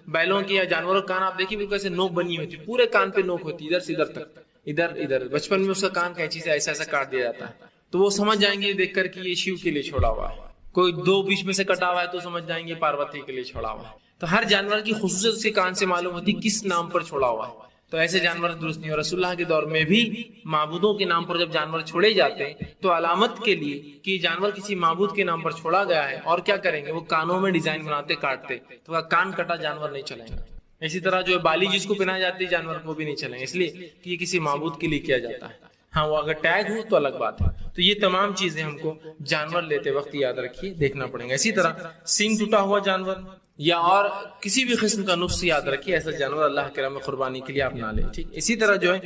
S1: بیلوں کے یا جانوروں کا کان آپ دیکھیے بالکل ایسے نوک بنی ہوتی، پورے کان پہ نوک ہوتی، ادھر سے ادھر تک، ادھر ادھر، بچپن میں اس کا کان قینچی سے ایسا ایسا کاٹ دیا جاتا ہے، تو وہ سمجھ جائیں گے دیکھ کر کہ یہ شیو کے لیے چھوڑا ہوا ہے، کوئی 2 بیچ میں سے کٹا ہوا ہے تو سمجھ جائیں گے پاروتی کے لیے چھوڑا ہوا ہے، تو ہر جانور کی خصوصیت اس کے کان سے معلوم ہوتی کس نام پر چھوڑا ہوا ہے، تو ایسے جانور درست نہیں۔ اور رسول اللہ کے دور میں بھی معبودوں کے نام پر جب جانور چھوڑے جاتے ہیں تو علامت کے لیے کہ جانور کسی معبود کے نام پر چھوڑا گیا ہے، اور کیا کریں گے، وہ کانوں میں ڈیزائن بناتے کاٹتے، تو کان کٹا جانور نہیں چلیں گے۔ اسی طرح جو بالی جس کو پہنائی جاتی ہے جانور کو بھی نہیں چلیں گے، اس لیے کہ یہ کسی معبود کے لیے کیا جاتا ہے، ہاں وہ اگر ٹیگ ہو تو الگ بات ہے۔ تو یہ تمام چیزیں ہم کو جانور لیتے وقت یاد رکھیے، دیکھنا پڑیں گا۔ اسی طرح سینگ ٹوٹا ہوا جانور یا اور کسی بھی قسم کا نقص یاد رکھیے، ایسا جانور اللہ کے راہ میں قربانی کے لیے آپ نہ لیں، ٹھیک۔ اسی طرح جو ہے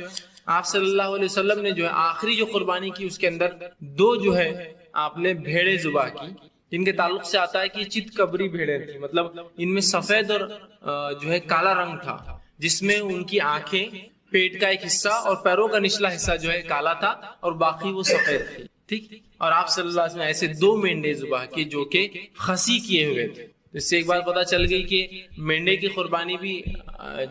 S1: آپ صلی اللہ علیہ وسلم نے جو ہے آخری جو قربانی کی اس کے اندر 2 جو ہے آپ نے بھیڑیں ذبح کی، جن کے تعلق سے آتا ہے کہ چت کبری بھیڑیں تھی، مطلب ان میں سفید اور جو ہے کالا رنگ تھا، جس میں ان کی آنکھیں، پیٹ کا ایک حصہ اور پیروں کا نچلا حصہ جو ہے کالا تھا اور باقی وہ سفید تھی، ٹھیک۔ اور آپ صلی اللہ علیہ وسلم ایسے 2 مینڈے ذبح کیے جو کہ خسی کیے ہوئے تھے، اس سے ایک بات پتہ چل گئی کہ مینڈے کی قربانی بھی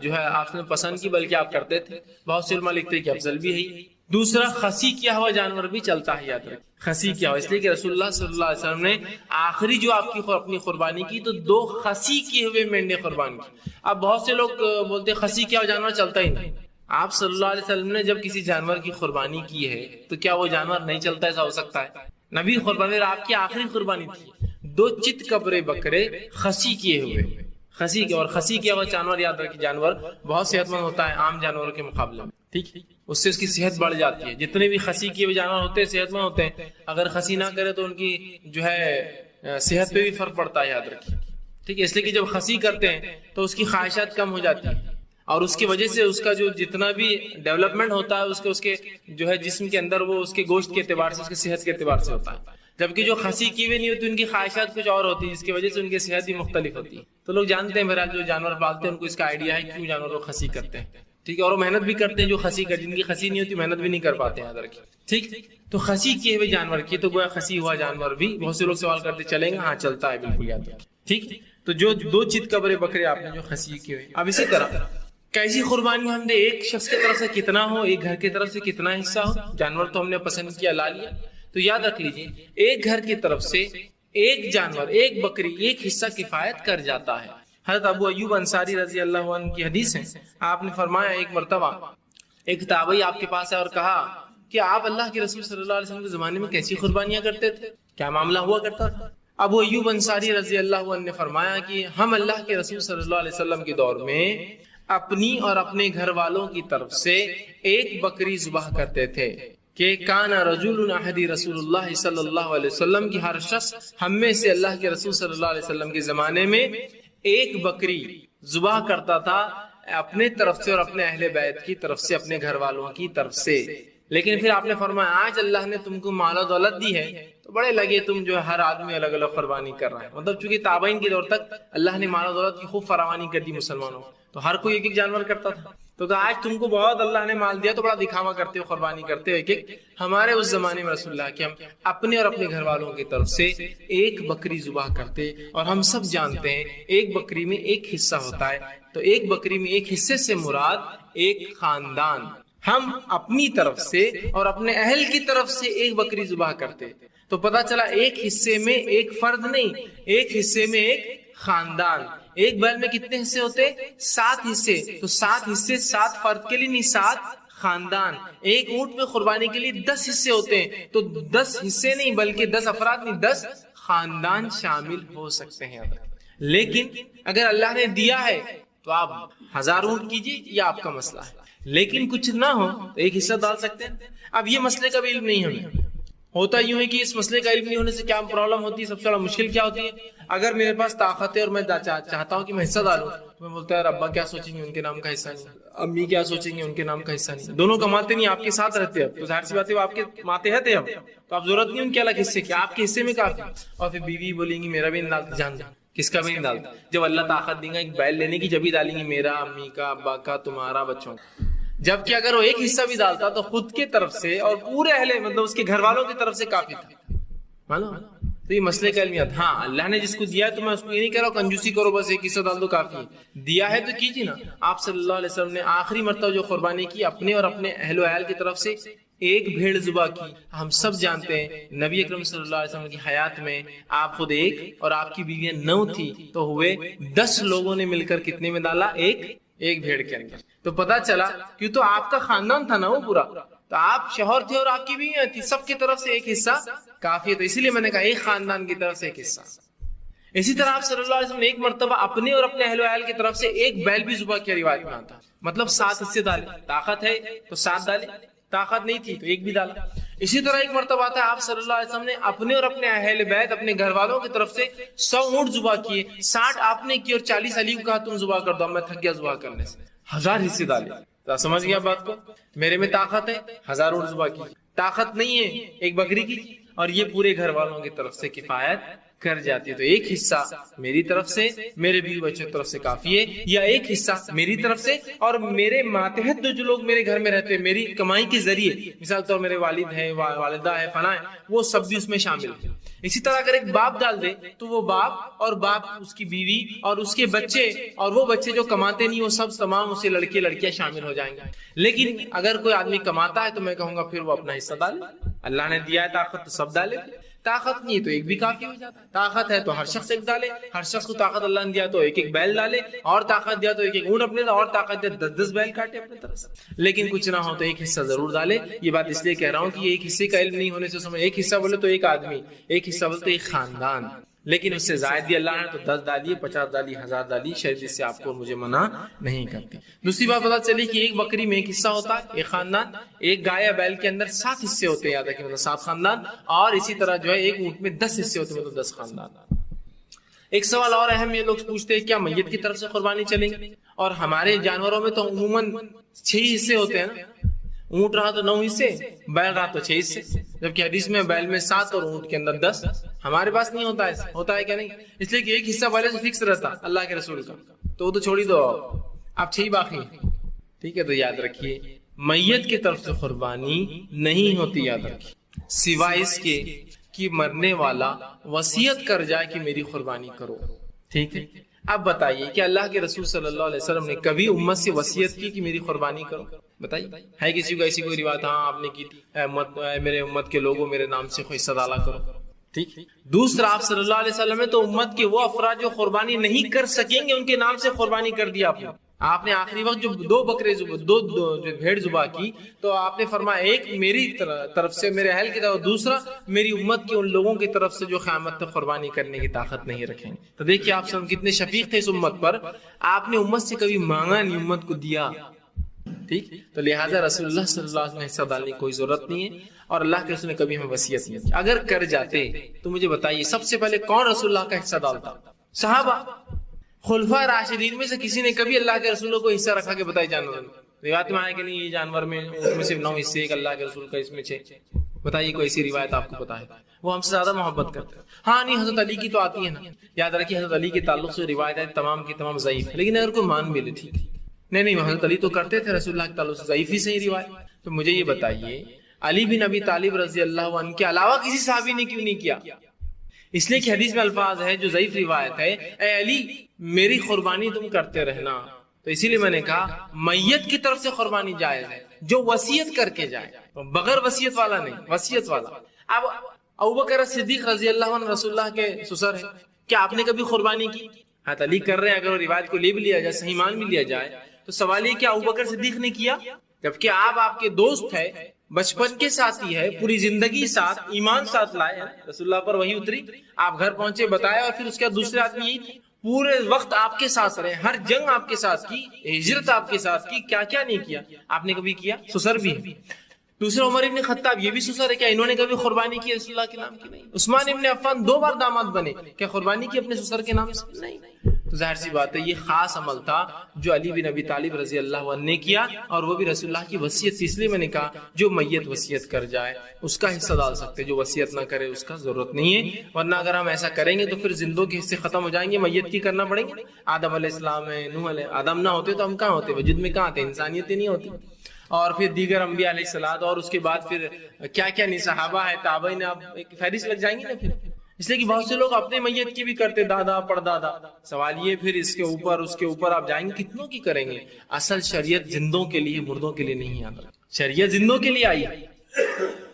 S1: جو ہے آپ نے پسند کی بلکہ آپ کرتے تھے. بہت سے علماء لکھتے ہیں کہ افضل بھی ہے. دوسرا خسی کیا ہوا جانور بھی چلتا ہے, یاد رکھیں خسی کیا ہوا, اس لیے کہ رسول اللہ صلی اللہ علیہ وسلم نے آخری جو آپ کی اپنی قربانی کی تو 2 خسی کیے ہوئے مینڈے قربان کی. اب بہت سے لوگ بولتے ہیں خسی کیا ہوا جانور چلتا ہی نہیں. آپ صلی اللہ علیہ وسلم نے جب کسی جانور کی قربانی کی ہے تو کیا وہ جانور نہیں چلتا؟ ایسا ہو سکتا ہے؟ نبی قربانی آپ کی آخری قربانی تھی, 2 چت کبرے بکرے خسی کیے ہوئے, خسی کے. اور خسی کیا ہوا جانور یاد رکھیں جانور بہت صحت مند ہوتا ہے عام جانوروں کے مقابلے میں, ٹھیک, اس سے اس کی صحت بڑھ جاتی ہے. جتنے بھی خسی کیے ہوئے جانور ہوتے ہیں صحت مند ہوتے ہیں, اگر خسی نہ کرے تو ان کی جو ہے صحت پہ بھی فرق پڑتا ہے, یاد رکھیں, ٹھیک ہے. اس لیے کہ جب خسی کرتے ہیں تو اس کی خواہشات کم ہو جاتی ہیں اور اس کی وجہ سے اس کا جو جتنا بھی ڈیولپمنٹ ہوتا ہے اس کے جو ہے جسم کے اندر وہ اس کے گوشت کے اعتبار سے اس کی صحت کے اعتبار سے ہوتا ہے. جبکہ جو خسی کی ہوئی نہیں ہوتی ان کی خواہشات کچھ اور ہوتی ہے جس کی وجہ سے ان کی صحت بھی مختلف ہوتی ہے. تو لوگ جانتے ہیں بہرحال جو جانور پالتے ہیں ان کو اس کا آئیڈیا ہے کیوں جانور کو خسی کرتے ہیں, ٹھیک ہے. اور وہ محنت بھی کرتے ہیں جو خسی کر, جن کی خسی نہیں ہوتی محنت بھی نہیں کر پاتے ہیں, یاد رکھیں, ٹھیک. تو خسی کیے ہوئے جانور کی تو گویا خسی ہوا جانور بھی بہت سے لوگ سوال کرتے چلیں گے, ہاں چلتا ہے بالکل, یاد رکھیں, ٹھیک. تو جو 2 چت کبرے بکرے آپ نے جو خسی کیے ہوئے. اب اسی طرح کیسی قربانی ہم نے ایک شخص کی طرف سے کتنا ہو, ایک گھر کی طرف سے کتنا حصہ ہو. جانور تو ہم نے پسند کیا, لا لیا, تو یاد رکھ لیجئے ایک گھر کی طرف سے ایک جانور, ایک بکری, ایک حصہ کفایت کر جاتا ہے. حضرت ابو ایوب انصاری رضی اللہ عنہ کی حدیث ہے, آپ نے فرمایا ایک مرتبہ ایک تابعی آپ کے پاس ہے اور کہا کہ آپ اللہ کے رسول صلی اللہ علیہ وسلم کے زمانے میں کیسی قربانیاں کرتے تھے, کیا معاملہ ہوا کرتا تھا؟ ابو ایوب انصاری رضی اللہ عنہ نے فرمایا کہ ہم اللہ کے رسول صلی اللہ علیہ وسلم کے دور میں اپنی اور اپنے گھر والوں کی طرف سے ایک بکری ذبح کرتے تھے کہ کانا رجل احدی رسول اللہ صلی اللہ علیہ وسلم کی, ہر شخص ہم میں سے اللہ کے رسول صلی اللہ علیہ وسلم کے زمانے میں ایک بکری ذبح کرتا تھا اپنے طرف سے اور اپنے اہل بیت کی طرف سے, اپنے گھر والوں کی طرف سے. لیکن پھر آپ نے فرمایا آج اللہ نے تم کو مال و دولت دی ہے تو بڑے لگے تم جو ہے ہر آدمی الگ الگ قربانی کر رہا ہے. مطلب چونکہ تابعین کے دور تک اللہ نے مال و دولت کی خوب فراوانی کر دی مسلمانوں, تو ہر کوئی ایک ایک جانور کرتا تھا. تو آج تم کو بہت اللہ نے مال دیا تو بڑا دکھاوا کرتے ہو, قربانی کرتے ہو ایک ایک. ہمارے اس زمانے میں رسول اللہ کے ہم اپنے اور اپنے گھر والوں کی طرف سے ایک بکری ذبح کرتے, اور ہم سب جانتے ہیں ایک بکری میں ایک حصہ ہوتا ہے. تو ایک بکری میں ایک حصے سے مراد ایک خاندان. ہم اپنی طرف سے اور اپنے اہل کی طرف سے ایک بکری ذبح کرتے, تو پتا چلا ایک حصے میں ایک فرد نہیں, ایک حصے میں ایک خاندان. ایک بیل میں کتنے حصے ہوتے؟ 7 حصے. تو 7 حصے 7 فرد کے لیے نہیں, 7 خاندان. ایک اونٹ میں قربانی کے لیے 10 حصے ہوتے ہیں, تو 10 حصے نہیں بلکہ 10 افراد نہیں 10 خاندان شامل ہو سکتے ہیں. لیکن اگر اللہ نے دیا ہے تو آپ 1000 اونٹ کیجیے, یہ آپ کا مسئلہ ہے. لیکن کچھ نہ ہو تو ایک حصہ ڈال سکتے ہیں. اب یہ مسئلے کا بھی علم نہیں ہمیں. ہوتا یوں ہے کہ اس مسئلے کا علم نہیں ہونے سے کیا پرابلم ہوتی ہے, سب سے بڑا مشکل کیا ہوتی ہے, اگر میرے پاس طاقت ہے اور میں چاہتا ہوں کہ میں حصہ ڈالوں, تو میں بولتا ہے ابا کیا سوچیں گے, ان کے نام کا حصہ نہیں, امی کیا سوچیں گے, ان کے نام کا حصہ نہیں. دونوں کماتے نہیں, آپ کے ساتھ رہتے ہیں, تو ظاہر سی بات ہے وہ آپ کے ماتحت ہے اب, تو آپ ضرورت نہیں ان کے الگ حصے کی, آپ کے حصے میں کافی. اور پھر بیوی بولیں گی میرا بھی نہیں ڈالتا, جان کس کا بھی نہیں ڈالتا. جب اللہ طاقت دیں گا ایک بیل لینے کی, جب بھی ڈالیں گے میرا, امی کا, ابا کا, تمہارا, بچوں کا. جبکہ اگر وہ ایک حصہ بھی ڈالتا تو خود کی طرف سے اور پورے اہل مطلب اس کے گھر والوں کی طرف سے کافی تھا. معلوم. تو یہ مسئلے کا علمیت. ہاں اللہ نے جس کو دیا ہے تو میں اس کو یہ نہیں کہہ رہا ہوں کنجوسی کرو بس ایک حصہ ڈال دو, کافی دیا ہے تو کیجیے نا. آپ صلی اللہ علیہ وسلم نے آخری مرتبہ جو قربانی کی اپنے اور اپنے اہل و عیال کی طرف سے ایک بھیڑ ذبح کی. ہم سب جانتے ہیں نبی اکرم صلی اللہ علیہ وسلم کی حیات میں آپ خود ایک اور آپ کی بیویاں 9 تھی, تو ہوئے 10 لوگوں نے مل کر کتنے میں ڈالا, ایک بھیڑ کے اندر. تو پتا چلا کیوں تو آپ کا خاندان تھا نا وہ پورا, تو آپ شوہر تھے اور آپ کی بیویاں تھی, سب کی طرف سے ایک حصہ کافی ہے. تو اسی لیے میں نے کہا ایک خاندان کی طرف سے ایک حصہ. اسی طرح آپ صلی اللہ علیہ وسلم نے ایک مرتبہ اپنے اور اپنے اہل و عیال کی طرف سے ایک بیل بھی ذبح کیا, روایت میں آتا, مطلب 7 حصے ڈالے. طاقت ہے تو 7 ڈالے, طاقت نہیں تھی تو ایک بھی ڈالا. اسی طرح ایک مرتبہ آتا ہے آپ صلی اللہ علیہ وسلم نے اپنے اور اپنے اہل بیت اپنے گھر والوں کی طرف سے 100 اونٹ ذبح کیے, 60 آپ نے کی اور 40 علی کو کہا تم ذبح کر دو, میں تھک گیا ذبح کرنے سے. 1000 حصے ڈالے. سمجھ گیا بات کو, میرے میں طاقت ہے 1000 اونٹ ذبح کی, طاقت نہیں ہے ایک بکری کی, اور یہ پورے گھر والوں کی طرف سے کفایت کر جاتی ہے. تو ایک حصہ میری طرف سے میرے بیوی بچوں کی طرف سے کافی ہے، یا ایک حصہ میری طرف سے اور میرے ماتحت جو لوگ میرے گھر میں رہتے ہیں میری کمائی کے ذریعے، مثال طور میرے والد ہیں، والدہ ہے، فلاں ہے، وہ سب بھی اس میں شامل ہیں. اسی طرح اگر ایک باپ ڈال دے تو وہ باپ اور باپ اس کی بیوی اور اس کے بچے اور وہ بچے جو کماتے نہیں وہ سب تمام اسے لڑکے لڑکیاں شامل ہو جائیں گے. لیکن اگر کوئی آدمی کماتا ہے تو میں کہوں گا پھر وہ اپنا حصہ ڈالے. اللہ نے دیا ہے طاقت تو سب ڈالے، طاقت نہیں ہے تو ایک بھی کافی ہو جاتا ہے. طاقت ہے تو ہر شخص ایک ڈالے، ہر شخص کو طاقت اللہ نے دیا تو ایک ایک بیل ڈالے، اور طاقت دیا تو ایک ایک اونٹ اپنے، اور طاقت دیا 10 بیل کاٹے اپنے طرف سے. لیکن کچھ نہ ہو تو ایک حصہ ضرور ڈالے. یہ بات اس لیے کہہ رہا ہوں کہ یہ ایک حصے کا علم نہیں ہونے سے سمجھ، ایک حصہ بولے تو ایک آدمی، ایک حصہ بولے تو ایک خاندان، لیکن اس سے زائد بھی اللہ نے تو 10 ڈالیے، 50 ڈالی، 1000 ڈالی، شریعت اس سے آپ کو مجھے منع نہیں کرتی. دوسری بات پتہ چلی کہ ایک بکری میں ایک حصہ ہوتا ہے ایک خاندان، ایک گائے یا بیل کے اندر 7 حصے ہوتے ہیں، یاد رکھیں مطلب 7 خاندان، اور اسی طرح جو ہے ایک اونٹ میں 10 حصے ہوتے ہیں مطلب 10 خاندان. ایک سوال اور اہم یہ لوگ پوچھتے ہیں کیا میت کی طرف سے قربانی چلیں گی؟ اور ہمارے جانوروں میں تو عموماً 6 حصے ہوتے ہیں نا، اونٹ رہا تو 9 حصے، بیل رہا تو 6 حصے، جبکہ حدیث میں بیل میں 7 اور اونٹ کے اندر 10. ہمارے پاس نہیں ہوتا ہے، ہوتا ہے کیا نہیں؟ اس لیے کہ ایک حصہ پہلے سے فکس رہتا اللہ کے رسول کا، تو وہ تو چھوڑی دو، اب 6 باقی. ٹھیک ہے، تو یاد رکھیے میت کی طرف سے قربانی نہیں ہوتی، یاد رکھیے، سوائے اس کے کہ مرنے والا وصیت کر جائے کہ میری قربانی کرو. ٹھیک ہے، اب بتائیے کہ اللہ کے رسول صلی اللہ علیہ وسلم نے کبھی امت سے وصیت کی کہ میری قربانی کرو؟ بتائیے، ہے کسی کو ایسی کوئی روایت؟ ہاں آپ نے کی تھی، میرے امت کے لوگوں میرے نام سے کوئی حصہ ڈالا کرو. ٹھیک. دوسرا، آپ صلی اللہ علیہ وسلم نے تو امت کے وہ افراد جو قربانی نہیں کر سکیں گے ان کے نام سے قربانی کر دیا. آپ نے آخری وقت جو 2 بکرے دو بھیڑ ذبح کی تو آپ نے فرمایا ایک میری طرف سے میرے اہل کی طرف، دوسرا میری امت کے ان لوگوں کی طرف سے جو قیامت تک قربانی کرنے کی طاقت نہیں رکھیں. تو دیکھیے آپ سب کتنے شفیق تھے اس امت پر، آپ نے امت سے کبھی مانگا نہیں، امت کو دیا. ٹھیک، تو لہٰذا رسول اللہ صلی اللہ علیہ وسلم نے حصہ ڈالنے کی کوئی ضرورت نہیں ہے، اور اللہ کے رسول نے کبھی ہمیں وصیت نہیں کی. اگر کر جاتے تو مجھے بتائیے سب سے پہلے کون رسول اللہ کا حصہ ڈالتا؟ صحابہ. خلفاء راشدین میں سے کسی نے کبھی اللہ کے رسولوں کو حصہ رکھا کہ بتائی جانور میں؟ روایت میں آیا کہ نہیں یہ جانور میں صرف 9 حصے، ایک اللہ کے رسول کا اس میں 6. بتائیے کوئی ایسی روایت آپ کو پتا ہے؟ وہ ہم سے زیادہ محبت کرتے ہیں. ہاں نہیں، حضرت علی کی تو آتی ہے نا، یاد رکھیے حضرت علی کے تعلق سے روایت ہے تمام کی تمام ضعیف ہے، لیکن اگر کوئی مان بھی لے ٹھیک نہیں حضرت علی تو کرتے تھے رسول اللہ کے تعلق سے، ضعیف ہی سے ہی روایت. تو مجھے یہ بتائیے علی بن ابی طالب رضی اللہ عنہ کے علاوہ کسی صحابی نے کیوں نہیں کیا؟ اس لیے کہ حدیث میں الفاظ ہے جو ضعیف روایت ہے، اے علی میری قربانی تم کرتے رہنا. تو اسی لیے میں نے کہا میت کی طرف سے قربانی جائز ہے جو وصیت کر کے جائے، بغیر وصیت والا نہیں، وصیت والا. اب ابوبکر صدیق رضی اللہ عنہ رسول اللہ کے سسر ہیں، کیا آپ نے کبھی قربانی کی؟ ہاں علی کر رہے ہیں، اگر وہ روایت کو لے بھی لیا جائے، صحیح مان بھی لیا جائے، تو سوال یہ کیا ابوبکر صدیق نے کیا؟ جبکہ آپ کے دوست ہے، بچپن کے ساتھی ہے، پوری زندگی ساتھ ایمان ساتھ لائے ہیں، رسول اللہ پر وحی اتری، آپ گھر پہنچے بتایا، اور پھر اس کے بعد دوسرے آدمی یہی تھے، پورے وقت آپ کے ساتھ رہے، ہر جنگ آپ کے ساتھ کی، ہجرت آپ کے ساتھ کی، کیا کیا نہیں کیا؟ آپ نے کبھی کیا؟ سسر بھی ہے. دوسرا عمر ابن خطاب، یہ بھی سسر ہے، کیا انہوں نے کبھی قربانی کی رسول اللہ کے نام کی؟ نہیں. عثمان ابن عفان 2 بار داماد بنے، کیا قربانی کی اپنے سسر کے نام سے؟ نہیں. تو ظاہر سی بات ہے یہ خاص عمل تھا جو علی بن ابی طالب رضی اللہ عنہ نے کیا، اور وہ بھی رسول اللہ کی وصیت. اس لیے میں نے کہا جو میت وصیت کر جائے اس کا حصہ ڈال سکتے، جو وصیت نہ کرے اس کا ضرورت نہیں ہے. ورنہ اگر ہم ایسا کریں گے تو پھر زندوں کے حصے ختم ہو جائیں گے، میت کی کرنا پڑیں گے. آدم علیہ السلام ہے، نوح علیہ آدم نہ ہوتے تو ہم کہاں ہوتے؟ وجود میں کہاں آتے؟ انسانیت نہیں ہوتی. اور پھر دیگر انبیاء علیہ السلام، اور اس کے بعد پھر کیا کیا نہیں، صحابہ ہے، تابعین، اب ایک فہرست لگ جائیں گے نا پھر. اس لیے کہ بہت سے لوگ اپنے میت کی بھی کرتے، دادا پردادا. سوال یہ پھر اس کے اوپر آپ جائیں گے کتنوں کی کریں گے؟ اصل شریعت زندوں کے لیے، مردوں کے لیے نہیں آتا. شریعت زندوں کے لیے آئی ہے،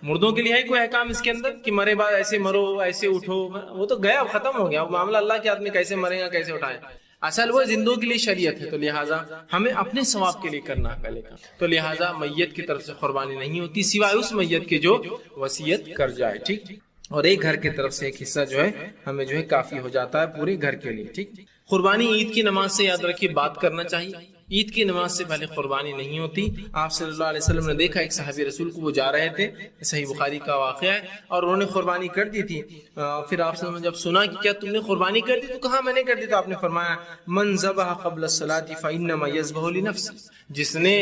S1: مردوں کے لیے ہے کوئی احکام اس کے اندر کہ مرے بعد ایسے مرو، ایسے اٹھو؟ وہ تو گیا، ختم ہو گیا وہ معاملہ. اللہ کے آدمی کیسے مرے گا، کیسے اٹھائے؟ اصل وہ زندوں کے لیے شریعت ہے. تو لہٰذا ہمیں اپنے ثواب کے لیے کرنا ہے پہلے کا. تو لہٰذا میت کی طرف سے قربانی نہیں ہوتی سوائے اس میت کے جو وصیت کر جائے. ٹھیک، اور ایک گھر کی طرف سے ایک حصہ جو ہے ہمیں جو ہے کافی ہو جاتا ہے پورے گھر کے لیے. ٹھیک، قربانی عید کی نماز سے یاد رکھیے بات کرنا چاہیے. عید کی نماز سے پہلے قربانی نہیں ہوتی. آپ صلی اللہ علیہ وسلم نے دیکھا ایک صحابی رسول کو، وہ جا رہے تھے، صحیح بخاری کا واقعہ ہے، اور انہوں نے قربانی کر دی تھی. پھر آپ صلی اللہ علیہ وسلم جب سنا کہ کیا تم نے قربانی کر دی، تو کہا میں نے کر دی. تو آپ نے فرمایا من ذبح قبل الصلاۃ فانما یذبح لنفسہ، جس نے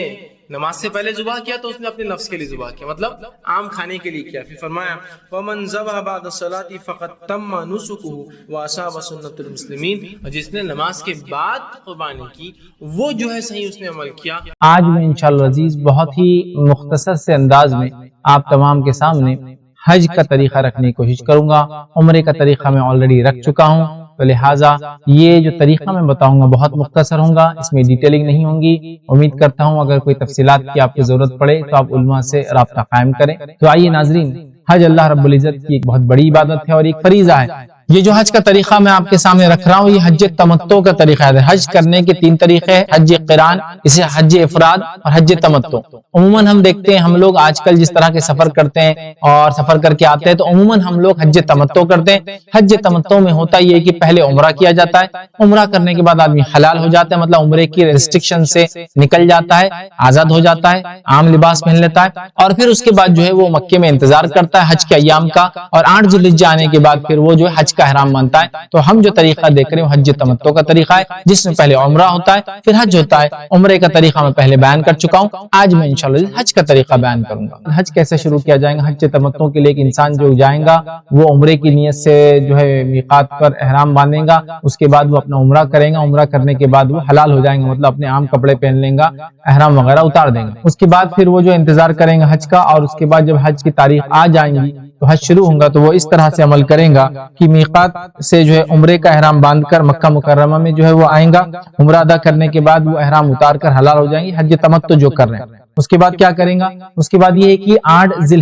S1: نماز سے پہلے ذبح کیا تو اس نے اپنے نفس کے لیے ذبح کیا، مطلب عام کھانے کے لیے کیا۔ پھر فرمایا وَمَنْ ذَبَحَ بَعْدَ الصَّلَاةِ فَقَدْ تَمَّ نُسُكُهُ وَأَصَابَ سُنَّةَ الْمُسْلِمِينَ، اور جس نے نماز کے بعد قربانی کی وہ جو ہے صحیح اس نے عمل کیا۔
S2: آج میں انشاءاللہ عزیز بہت ہی مختصر سے انداز میں آپ تمام کے سامنے حج کا طریقہ رکھنے کی کوشش کروں گا۔ عمرے کا طریقہ میں آلریڈی رکھ چکا ہوں، تو لہٰذا یہ جو طریقہ میں بتاؤں گا بہت مختصر ہوں گا، اس میں ڈیٹیلنگ نہیں ہوں گی۔ امید کرتا ہوں اگر کوئی تفصیلات کی آپ کی ضرورت پڑے تو آپ علماء سے رابطہ قائم کریں۔ تو آئیے ناظرین، حج اللہ رب العزت کی ایک بہت بڑی عبادت ہے اور ایک فریضہ ہے۔ یہ جو حج کا طریقہ میں آپ کے سامنے رکھ رہا ہوں یہ حج تمتع کا طریقہ ہے۔ حج کرنے کے 3 طریقے ہیں، حج قران، اسے حج افراد اور حج تمتع۔ عموماً ہم دیکھتے ہیں ہم لوگ آج کل جس طرح کے سفر کرتے ہیں اور سفر کر کے آتے ہیں تو عموماً ہم لوگ حج تمتع کرتے ہیں۔ حج تمتع میں ہوتا یہ کہ پہلے عمرہ کیا جاتا ہے، عمرہ کرنے کے بعد آدمی حلال ہو جاتا ہے، مطلب عمرے کی ریسٹرکشن سے نکل جاتا ہے، آزاد ہو جاتا ہے، عام لباس پہن لیتا ہے، اور پھر اس کے بعد جو ہے وہ مکے میں انتظار کرتا ہے حج کے ایام کا، اور 8 ذی الحجہ آنے کے بعد پھر وہ جو ہے حج کا احرام باندھتا ہے۔ تو ہم جو طریقہ دیکھ رہے ہیں حج تمتع کا طریقہ ہے، جس میں پہلے عمرہ ہوتا ہے پھر حج ہوتا ہے۔ عمرے کا طریقہ میں پہلے بیان کر چکا ہوں، آج میں انشاءاللہ حج کا طریقہ بیان کروں گا۔ حج کیسے شروع کیا جائے گا؟ حج تمتع کے لیے ایک انسان جو جائے گا وہ عمرے کی نیت سے جو ہے میقات پر احرام باندھے گا، اس کے بعد وہ اپنا عمرہ کرے گا، عمرہ کرنے کے بعد وہ حلال ہو جائیں گا، مطلب اپنے عام کپڑے پہن لیں گا، احرام وغیرہ اتار دیں گا۔ اس کے بعد پھر وہ جو انتظار کریں گا حج کا، اور اس کے بعد جب حج کی تاریخ آ جائیں گی تو حج شروع ہوگا تو وہ اس طرح سے عمل کریں گا کہ میقات سے جو ہے عمرے کا احرام باندھ کر مکہ مکرمہ میں جو ہے وہ آئیں گا، عمرہ ادا کرنے کے بعد وہ احرام اتار کر حلال ہو جائیں گے، حج تمتع جو کر رہے ہیں۔ اس کے بعد کیا کریں گا؟ اس کے بعد یہ ہے کہ 8 ذی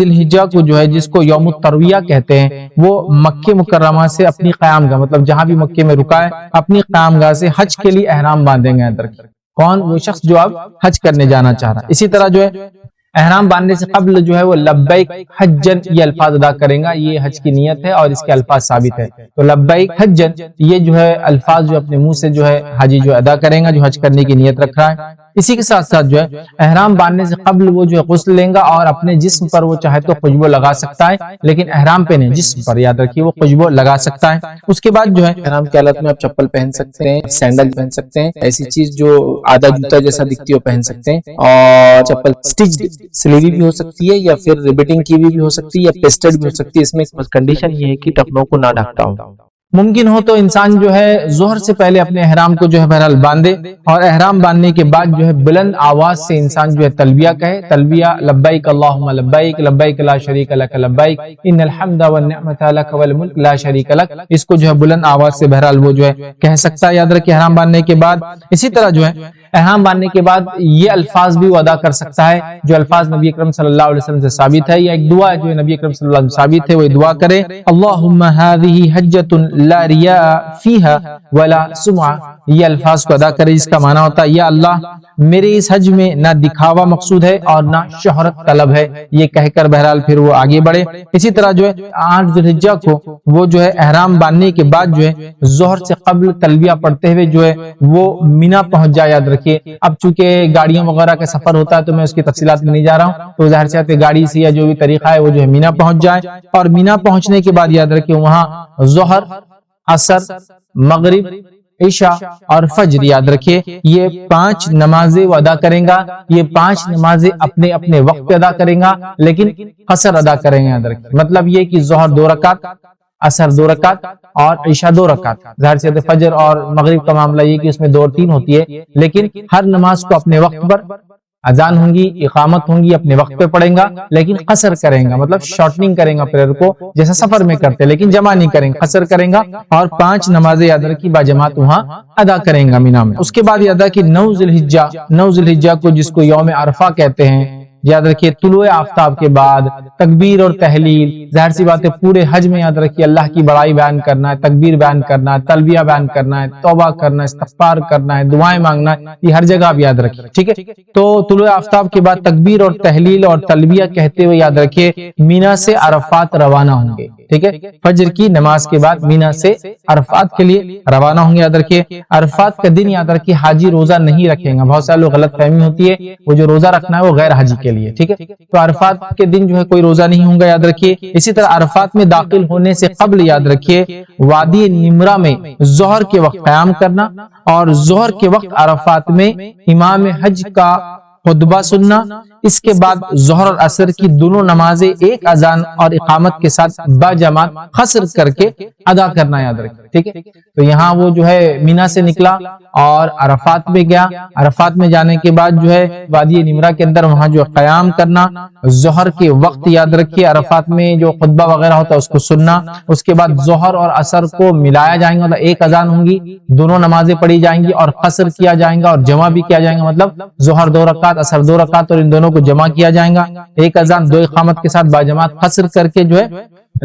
S2: الحجہ کو جو ہے جس کو یوم الترویہ کہتے ہیں، وہ مکہ مکرمہ سے اپنی قیام گاہ، مطلب جہاں بھی مکے میں رکا ہے اپنی قیام گاہ سے حج کے لیے احرام باندھیں گے اندر کی۔ کون؟ وہ شخص جو اب حج کرنے جانا چاہ رہا ہے۔ اسی طرح جو ہے احرام باندھنے سے قبل جو ہے وہ لبیک حجن یہ الفاظ ادا کریں گا، یہ حج کی نیت ہے اور اس کے الفاظ ثابت ہے۔ تو لبیک حجن یہ جو ہے الفاظ جو اپنے منہ سے جو ہے حاجی جو ادا کریں گا جو حج کرنے کی نیت رکھ رہا ہے۔ اسی کے ساتھ ساتھ جو ہے احرام باندھنے سے قبل وہ جو ہے غسل لیں گا اور اپنے جسم پر وہ چاہے تو خوشبو لگا سکتا ہے، لیکن احرام پہ نہیں، جسم پر یاد رکھیے وہ خوشبو لگا سکتا ہے۔ اس کے بعد جو ہے
S3: احرام کی حالت میں آپ چپل پہن سکتے ہیں، سینڈل پہن سکتے ہیں، ایسی چیز جو آدھا جوتا جیسا دکھتی ہو پہن سکتے ہیں، اور چپل سٹچڈ سلیوی بھی ہو سکتی ہے یا پھر ریبٹنگ کی بھی ہو سکتی ہے یا پیسٹڈ بھی ہو سکتی ہے۔ اس میں کنڈیشن یہ ہے کہ ٹخنوں کو نہ ڈھکتا ہو۔
S2: ممکن ہو تو انسان جو ہے ظہر سے پہلے اپنے احرام کو جو ہے بہرحال باندھے، اور احرام باندھنے کے بعد جو ہے بلند آواز سے انسان جو ہے تلبیہ کہے، تلبیہ لبیک اللہم لبیک لبیک لا شریک لک لبیک ان الحمد والنعمت لک والملک لا شریک لک، اس کو جو ہے بلند آواز سے بہرحال وہ جو ہے کہہ سکتا ہے، یاد رکھیں احرام باندھنے کے بعد۔ اسی طرح جو ہے احرام باندھنے کے بعد یہ الفاظ بھی وہ ادا کر سکتا ہے جو الفاظ نبی اکرم صلی اللہ علیہ وسلم سے ثابت ہے، یا ایک دعا جو ہے نبی اکرم صلی اللہ علیہ وسلم سے ثابت ہے، وہ دعا کرے اللہم هذه حجۃ لا ریاء فیها ولا سمعہ، یہ الفاظ کو ادا کرے جس کا معنی ہوتا ہے یا اللہ میرے اس حج میں نہ دکھاوا مقصود ہے اور نہ شہرت طلب ہے، یہ کہہ کر بہرحال پھر وہ آگے بڑھے۔ اسی طرح جو ہے 8 ذی الحجہ کو وہ جو ہے احرام باندھنے کے بعد جو ہے ظہر سے قبل تلبیہ پڑھتے ہوئے جو ہے وہ مینا پہنچ جائے۔ یاد رکھیے اب چونکہ گاڑیوں وغیرہ کا سفر ہوتا ہے تو میں اس کی تفصیلات میں نہیں جا رہا ہوں، تو ظاہر سی بات ہے گاڑی سے یا جو بھی طریقہ ہے وہ جو ہے مینا پہنچ جائے، اور مینا پہنچنے کے بعد یاد رکھیے وہاں ظہر، عصر، مغرب، عشاء اور فجر یاد رکھیے یہ 5 نمازیں وہ ادا کریں گا۔ یہ 5 نمازیں اپنے اپنے وقت پہ ادا کریں گا لیکن قصر ادا کریں گے، یاد رکھیے مطلب یہ کہ ظہر 2 رکعت، عصر 2 رکعت اور عشاء 2 رکعت۔ ظاہر سی بات ہے فجر اور مغرب کا معاملہ یہ کہ اس میں 2 اور 3 ہوتی ہے، لیکن ہر نماز کو اپنے وقت پر اذان ہوں گی، اقامت ہوں گی، اپنے وقت پہ پڑھیں گا لیکن قصر کریں گا، مطلب شارٹنگ کریں گا پریئر کو جیسا سفر میں کرتے لیکن جمع نہیں کریں گا، قصر کریں گا، اور 5 نمازیں یاد رکھی با جماعت وہاں ادا کریں گا مینا میں۔ اس کے بعد یاد رکھیے 9 ذی الحجہ کو جس کو یوم عرفہ کہتے ہیں، یاد رکھیے طلوع آفتاب کے بعد تکبیر اور تحلیل، ظاہر سی بات ہے پورے حج میں یاد رکھیے اللہ کی بڑائی بیان کرنا ہے، تکبیر بیان کرنا ہے، تلبیہ بیان کرنا ہے، توبہ کرنا ہے، استغفار کرنا ہے، دعائیں مانگنا ہے، یہ ہر جگہ آپ یاد رکھیے، ٹھیک ہے۔ تو طلوع آفتاب کے بعد تکبیر اور تحلیل اور تلبیہ کہتے ہوئے یاد رکھیے مینا سے عرفات روانہ ہوں گے، ٹھیک ہے۔ فجر کی نماز کے بعد مینا سے عرفات کے لیے روانہ ہوں گے، یاد رکھیے عرفات کا دن یاد رکھیے حاجی روزہ نہیں رکھیں گا، بہت سارے لوگ غلط فہمی ہوتی ہے، وہ جو روزہ رکھنا ہے وہ غیر حاجی کے کے لیے، ٹھیک ہے۔ تو عرفات کے دن جو ہے کوئی روزہ نہیں ہوگا، یاد رکھیے۔ اسی طرح عرفات میں داخل ہونے سے قبل یاد رکھیے وادی نمرہ میں ظہر کے وقت قیام کرنا اور ظہر کے وقت عرفات میں امام حج کا خطبہ سننا، اس کے بعد ظہر اور عصر کی دونوں نمازیں ایک اذان اور اقامت کے ساتھ باجماعت قصر کر کے ادا کرنا، یاد رکھیں، ٹھیک ہے۔ تو یہاں وہ جو ہے مینا سے نکلا اور عرفات میں گیا، عرفات میں جانے کے بعد جو ہے وادی نمرہ کے اندر وہاں جو قیام کرنا، ظہر کے وقت یاد رکھیے عرفات میں جو خطبہ وغیرہ ہوتا ہے اس کو سننا، اس کے بعد ظہر اور عصر کو ملایا جائیں گا، مطلب ایک اذان ہوں گی، دونوں نمازیں پڑھی جائیں گی اور قصر کیا جائے گا اور جمع بھی کیا جائے گا، مطلب ظہر 2 رکعت عصر 2 رکعت اور ان دونوں کو جمع کیا جائے گا، ایک اذان 2 اقامت کے ساتھ باجماعت قصر کر کے جو ہے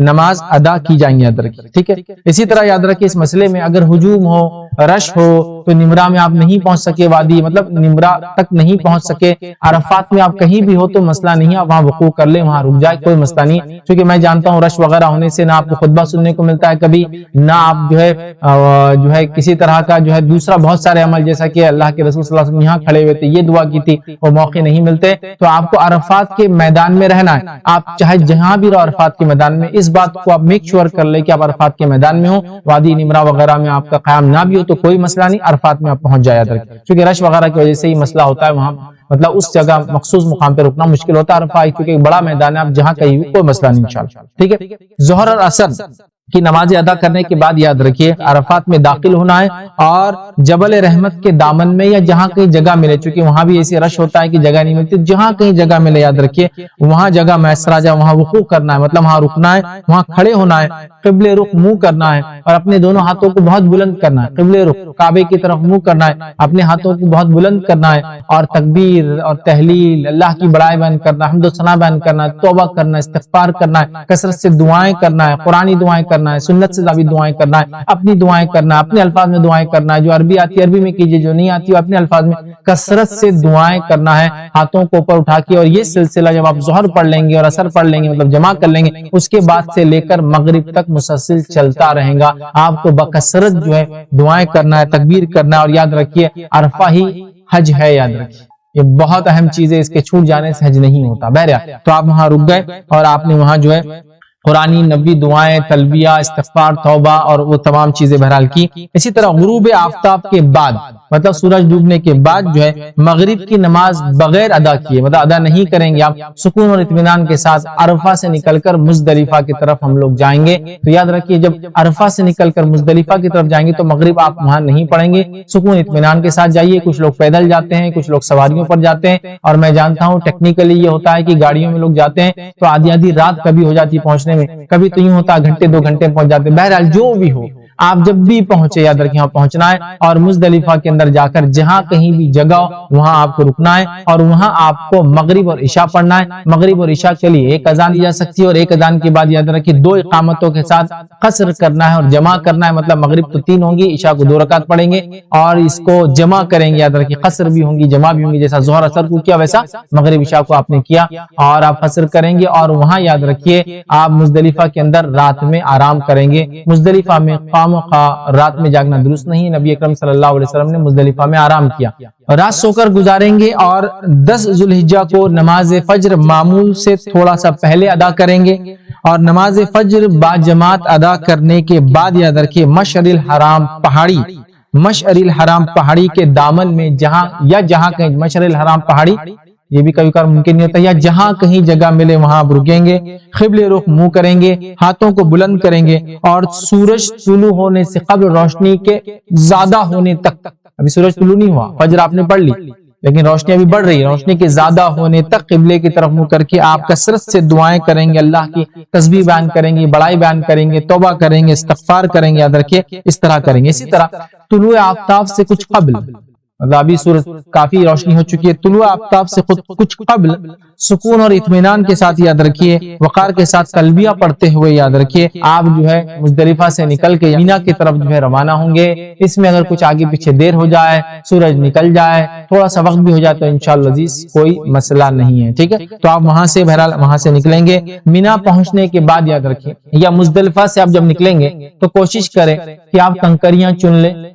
S2: نماز ادا کی جائیں گی، یاد رکھیے، ٹھیک ہے۔ اسی طرح یاد رکھیے اس مسئلے میں اگر ہجوم ہو، رش ہو تو نمرہ میں آپ نہیں پہنچ سکے، وادی مطلب نمرہ تک نہیں پہنچ سکے، عرفات میں آپ کہیں بھی ہو تو مسئلہ نہیں، آپ وہاں وقوع کر لیں، وہاں رک جائے، کوئی مسئلہ نہیں، کیونکہ میں جانتا ہوں رش وغیرہ ہونے سے نہ آپ کو خطبہ سننے کو ملتا ہے کبھی، نہ آپ جو ہے کسی طرح کا جو ہے دوسرا بہت سارے عمل جیسا کہ اللہ کے رسول صلی اللہ علیہ وسلم یہاں کھڑے ہوئے تھے، یہ دعا کی تھی، وہ موقع نہیں ملتے، تو آپ کو عرفات کے میدان میں رہنا ہے، آپ چاہے جہاں بھی رہو عرفات کے میدان میں، اس بات کو آپ میک شور کر لیں کہ آپ عرفات کے میدان میں ہو، وادی نمرہ وغیرہ میں آپ کا قیام نہ بھی ہو تو کوئی مسئلہ نہیں، عرفات میں آپ پہنچ جایا کریں، کیونکہ رش وغیرہ کی وجہ سے ہی مسئلہ ہوتا ہے، وہاں مطلب اس جگہ مخصوص مقام پہ رکنا مشکل ہوتا ہے، عرفہ کیونکہ ایک بڑا میدان ہے، آپ جہاں کہیں بھی کوئی مسئلہ نہیں انشاءاللہ، ٹھیک ہے۔ ظہر اور عصر کی نمازیں ادا کرنے کے بعد یاد رکھیے عرفات میں داخل ہونا ہے اور جبل رحمت کے دامن میں یا جہاں کہیں جگہ ملے، چونکہ وہاں بھی ایسی رش ہوتا ہے کہ جگہ نہیں ملتی، جہاں کہیں جگہ ملے یاد رکھیے وہاں جگہ میسر آ جائے، وہاں وقوع کرنا ہے، مطلب وہاں رکنا ہے، وہاں کھڑے ہونا ہے، قبلے رخ منہ کرنا ہے اور اپنے دونوں ہاتھوں کو بہت بلند کرنا ہے، قبلے رخ کعبے کی طرف منہ کرنا ہے، اپنے ہاتھوں کو بہت بلند کرنا ہے اور تکبیر اور تحلیل، اللہ کی بڑائی بیان کرنا، حمد و ثنا بیان کرنا، توبہ کرنا، استغفار کرنا ہے، کثرت سے دعائیں کرنا ہے، قرآنی دعائیں کرنا ہے، سنت سے ثابت دعائیں کرنا ہے، اپنی دعائیں کرنا ہے، اپنے الفاظ میں دعائیں کرنا ہے، جو عربی آتی ہے عربی میں کیجیے، جو نہیں آتی ہے اپنے الفاظ میں کثرت سے دعائیں کرنا ہے، ہاتھوں کو اوپر اٹھا کے، اور یہ سلسلہ جب آپ ظہر پڑھ لیں گے اور عصر پڑھ لیں گے مطلب جمع کر لیں گے، اس کے بعد سے لے کر مغرب تک مسلسل چلتا رہے گا، آپ کو بکثرت جو ہے دعائیں کرنا ہے، تکبیر کرنا ہے، اور یاد رکھیے عرفہ ہی حج ہے، یاد رکھیے یہ بہت اہم چیز ہے، اس کے چھوٹ جانے سے حج نہیں ہوتا۔ بہرحال تو آپ وہاں رک گئے اور آپ نے وہاں جو ہے قرآنی نبی دعائیں، تلبیہ، استغفار، توبہ اور وہ تمام چیزیں بہرحال کی۔ اسی طرح غروب آفتاب کے بعد مطلب سورج ڈوبنے کے بعد جو ہے مغرب کی نماز بغیر ادا کیے مطلب ادا نہیں کریں گے، آپ سکون اور اطمینان کے ساتھ عرفہ سے نکل کر مزدلفہ کی طرف ہم لوگ جائیں گے۔ تو یاد رکھیے جب عرفہ سے نکل کر مزدلفہ کی طرف جائیں گے تو مغرب آپ وہاں نہیں پڑھیں گے، سکون اطمینان کے ساتھ جائیے، کچھ لوگ پیدل جاتے ہیں، کچھ لوگ سواریوں پر جاتے ہیں، اور میں جانتا ہوں ٹیکنیکلی یہ ہوتا ہے کہ گاڑیوں میں لوگ جاتے ہیں تو آدھی رات کبھی ہو جاتی ہے پہنچنے میں، کبھی تو یوں ہوتا ہے گھنٹے 2 گھنٹے پہنچ جاتے ہیں۔ بہرحال جو بھی ہو آپ جب بھی پہنچے یاد رکھیں وہاں پہنچنا ہے اور مزدلفہ کے اندر جا کر جہاں کہیں بھی جگہ ہو وہاں آپ کو رکنا ہے اور وہاں آپ کو مغرب اور عشاء پڑھنا ہے۔ مغرب اور عشاء کے لیے ایک اذان دی جا سکتی ہے اور ایک اذان کے بعد یاد رکھیں 2 اقامتوں کے ساتھ قصر کرنا ہے اور جمع کرنا ہے، مطلب مغرب تو 3 ہوں گی، عشاء کو 2 رکعت پڑھیں گے اور اس کو جمع کریں گے، یاد رکھیں قصر بھی ہوں گی جمع بھی ہوں گی، جیسا ظہر عصر کو کیا ویسا مغرب عشاء کو آپ نے کیا اور آپ قصر کریں گے اور وہاں یاد رکھیے آپ مزدلفہ کے اندر رات میں آرام کریں گے۔ مزدلفہ میں خام و خواہ رات میں جاگنا درست نہیں، نبی اکرم صلی اللہ علیہ وسلم نے مزدلفہ میں آرام کیا، رات سو کر گزاریں گے اور 10 ذوالحجہ کو نماز فجر معمول سے تھوڑا سا پہلے ادا کریں گے اور نماز فجر با جماعت ادا کرنے کے بعد یاد رکھیے مشعر الحرام پہاڑی کے دامن میں جہاں کہیں مشعر الحرام پہاڑی یہ بھی کبھی کبھار ممکن نہیں ہوتا، یا جہاں کہیں جگہ ملے وہاں آپ رکیں گے، قبل رخ منہ کریں گے، ہاتھوں کو بلند کریں گے اور سورج طلوع ہونے سے قبل روشنی کے زیادہ ہونے تک، ابھی سورج طلوع نہیں ہوا، فجر آپ نے پڑھ لی لیکن روشنی ابھی بڑھ رہی ہے، روشنی کے زیادہ ہونے تک قبلے کی طرف منہ کر کے آپ کثرت سے دعائیں کریں گے، اللہ کی تسبیح بیان کریں گے، بڑائی بیان کریں گے، توبہ کریں گے، استغفار کریں گے، یاد رکھیے اس طرح کریں گے۔ اسی طرح طلوع آفتاب سے کچھ قبل مطلب ابھی سورج کافی روشنی ہو چکی ہے، طلوع آفتاب سے کچھ قبل سکون اور اطمینان کے ساتھ یاد رکھیے وقار کے ساتھ تلبیہ پڑھتے ہوئے یاد رکھیے آپ جو ہے مزدلفہ سے نکل کے مینا کی طرف جو ہے روانہ ہوں گے۔ اس میں اگر کچھ آگے پیچھے دیر ہو جائے، سورج نکل جائے، تھوڑا سا وقت بھی ہو جائے تو انشاءاللہ عزیز کوئی مسئلہ نہیں ہے، ٹھیک ہے۔ تو آپ وہاں سے بہرحال وہاں سے نکلیں گے، مینا پہنچنے کے بعد یاد رکھیے یا مزدلفہ سے آپ جب نکلیں گے تو کوشش کریں کہ آپ کنکریاں چن لیں،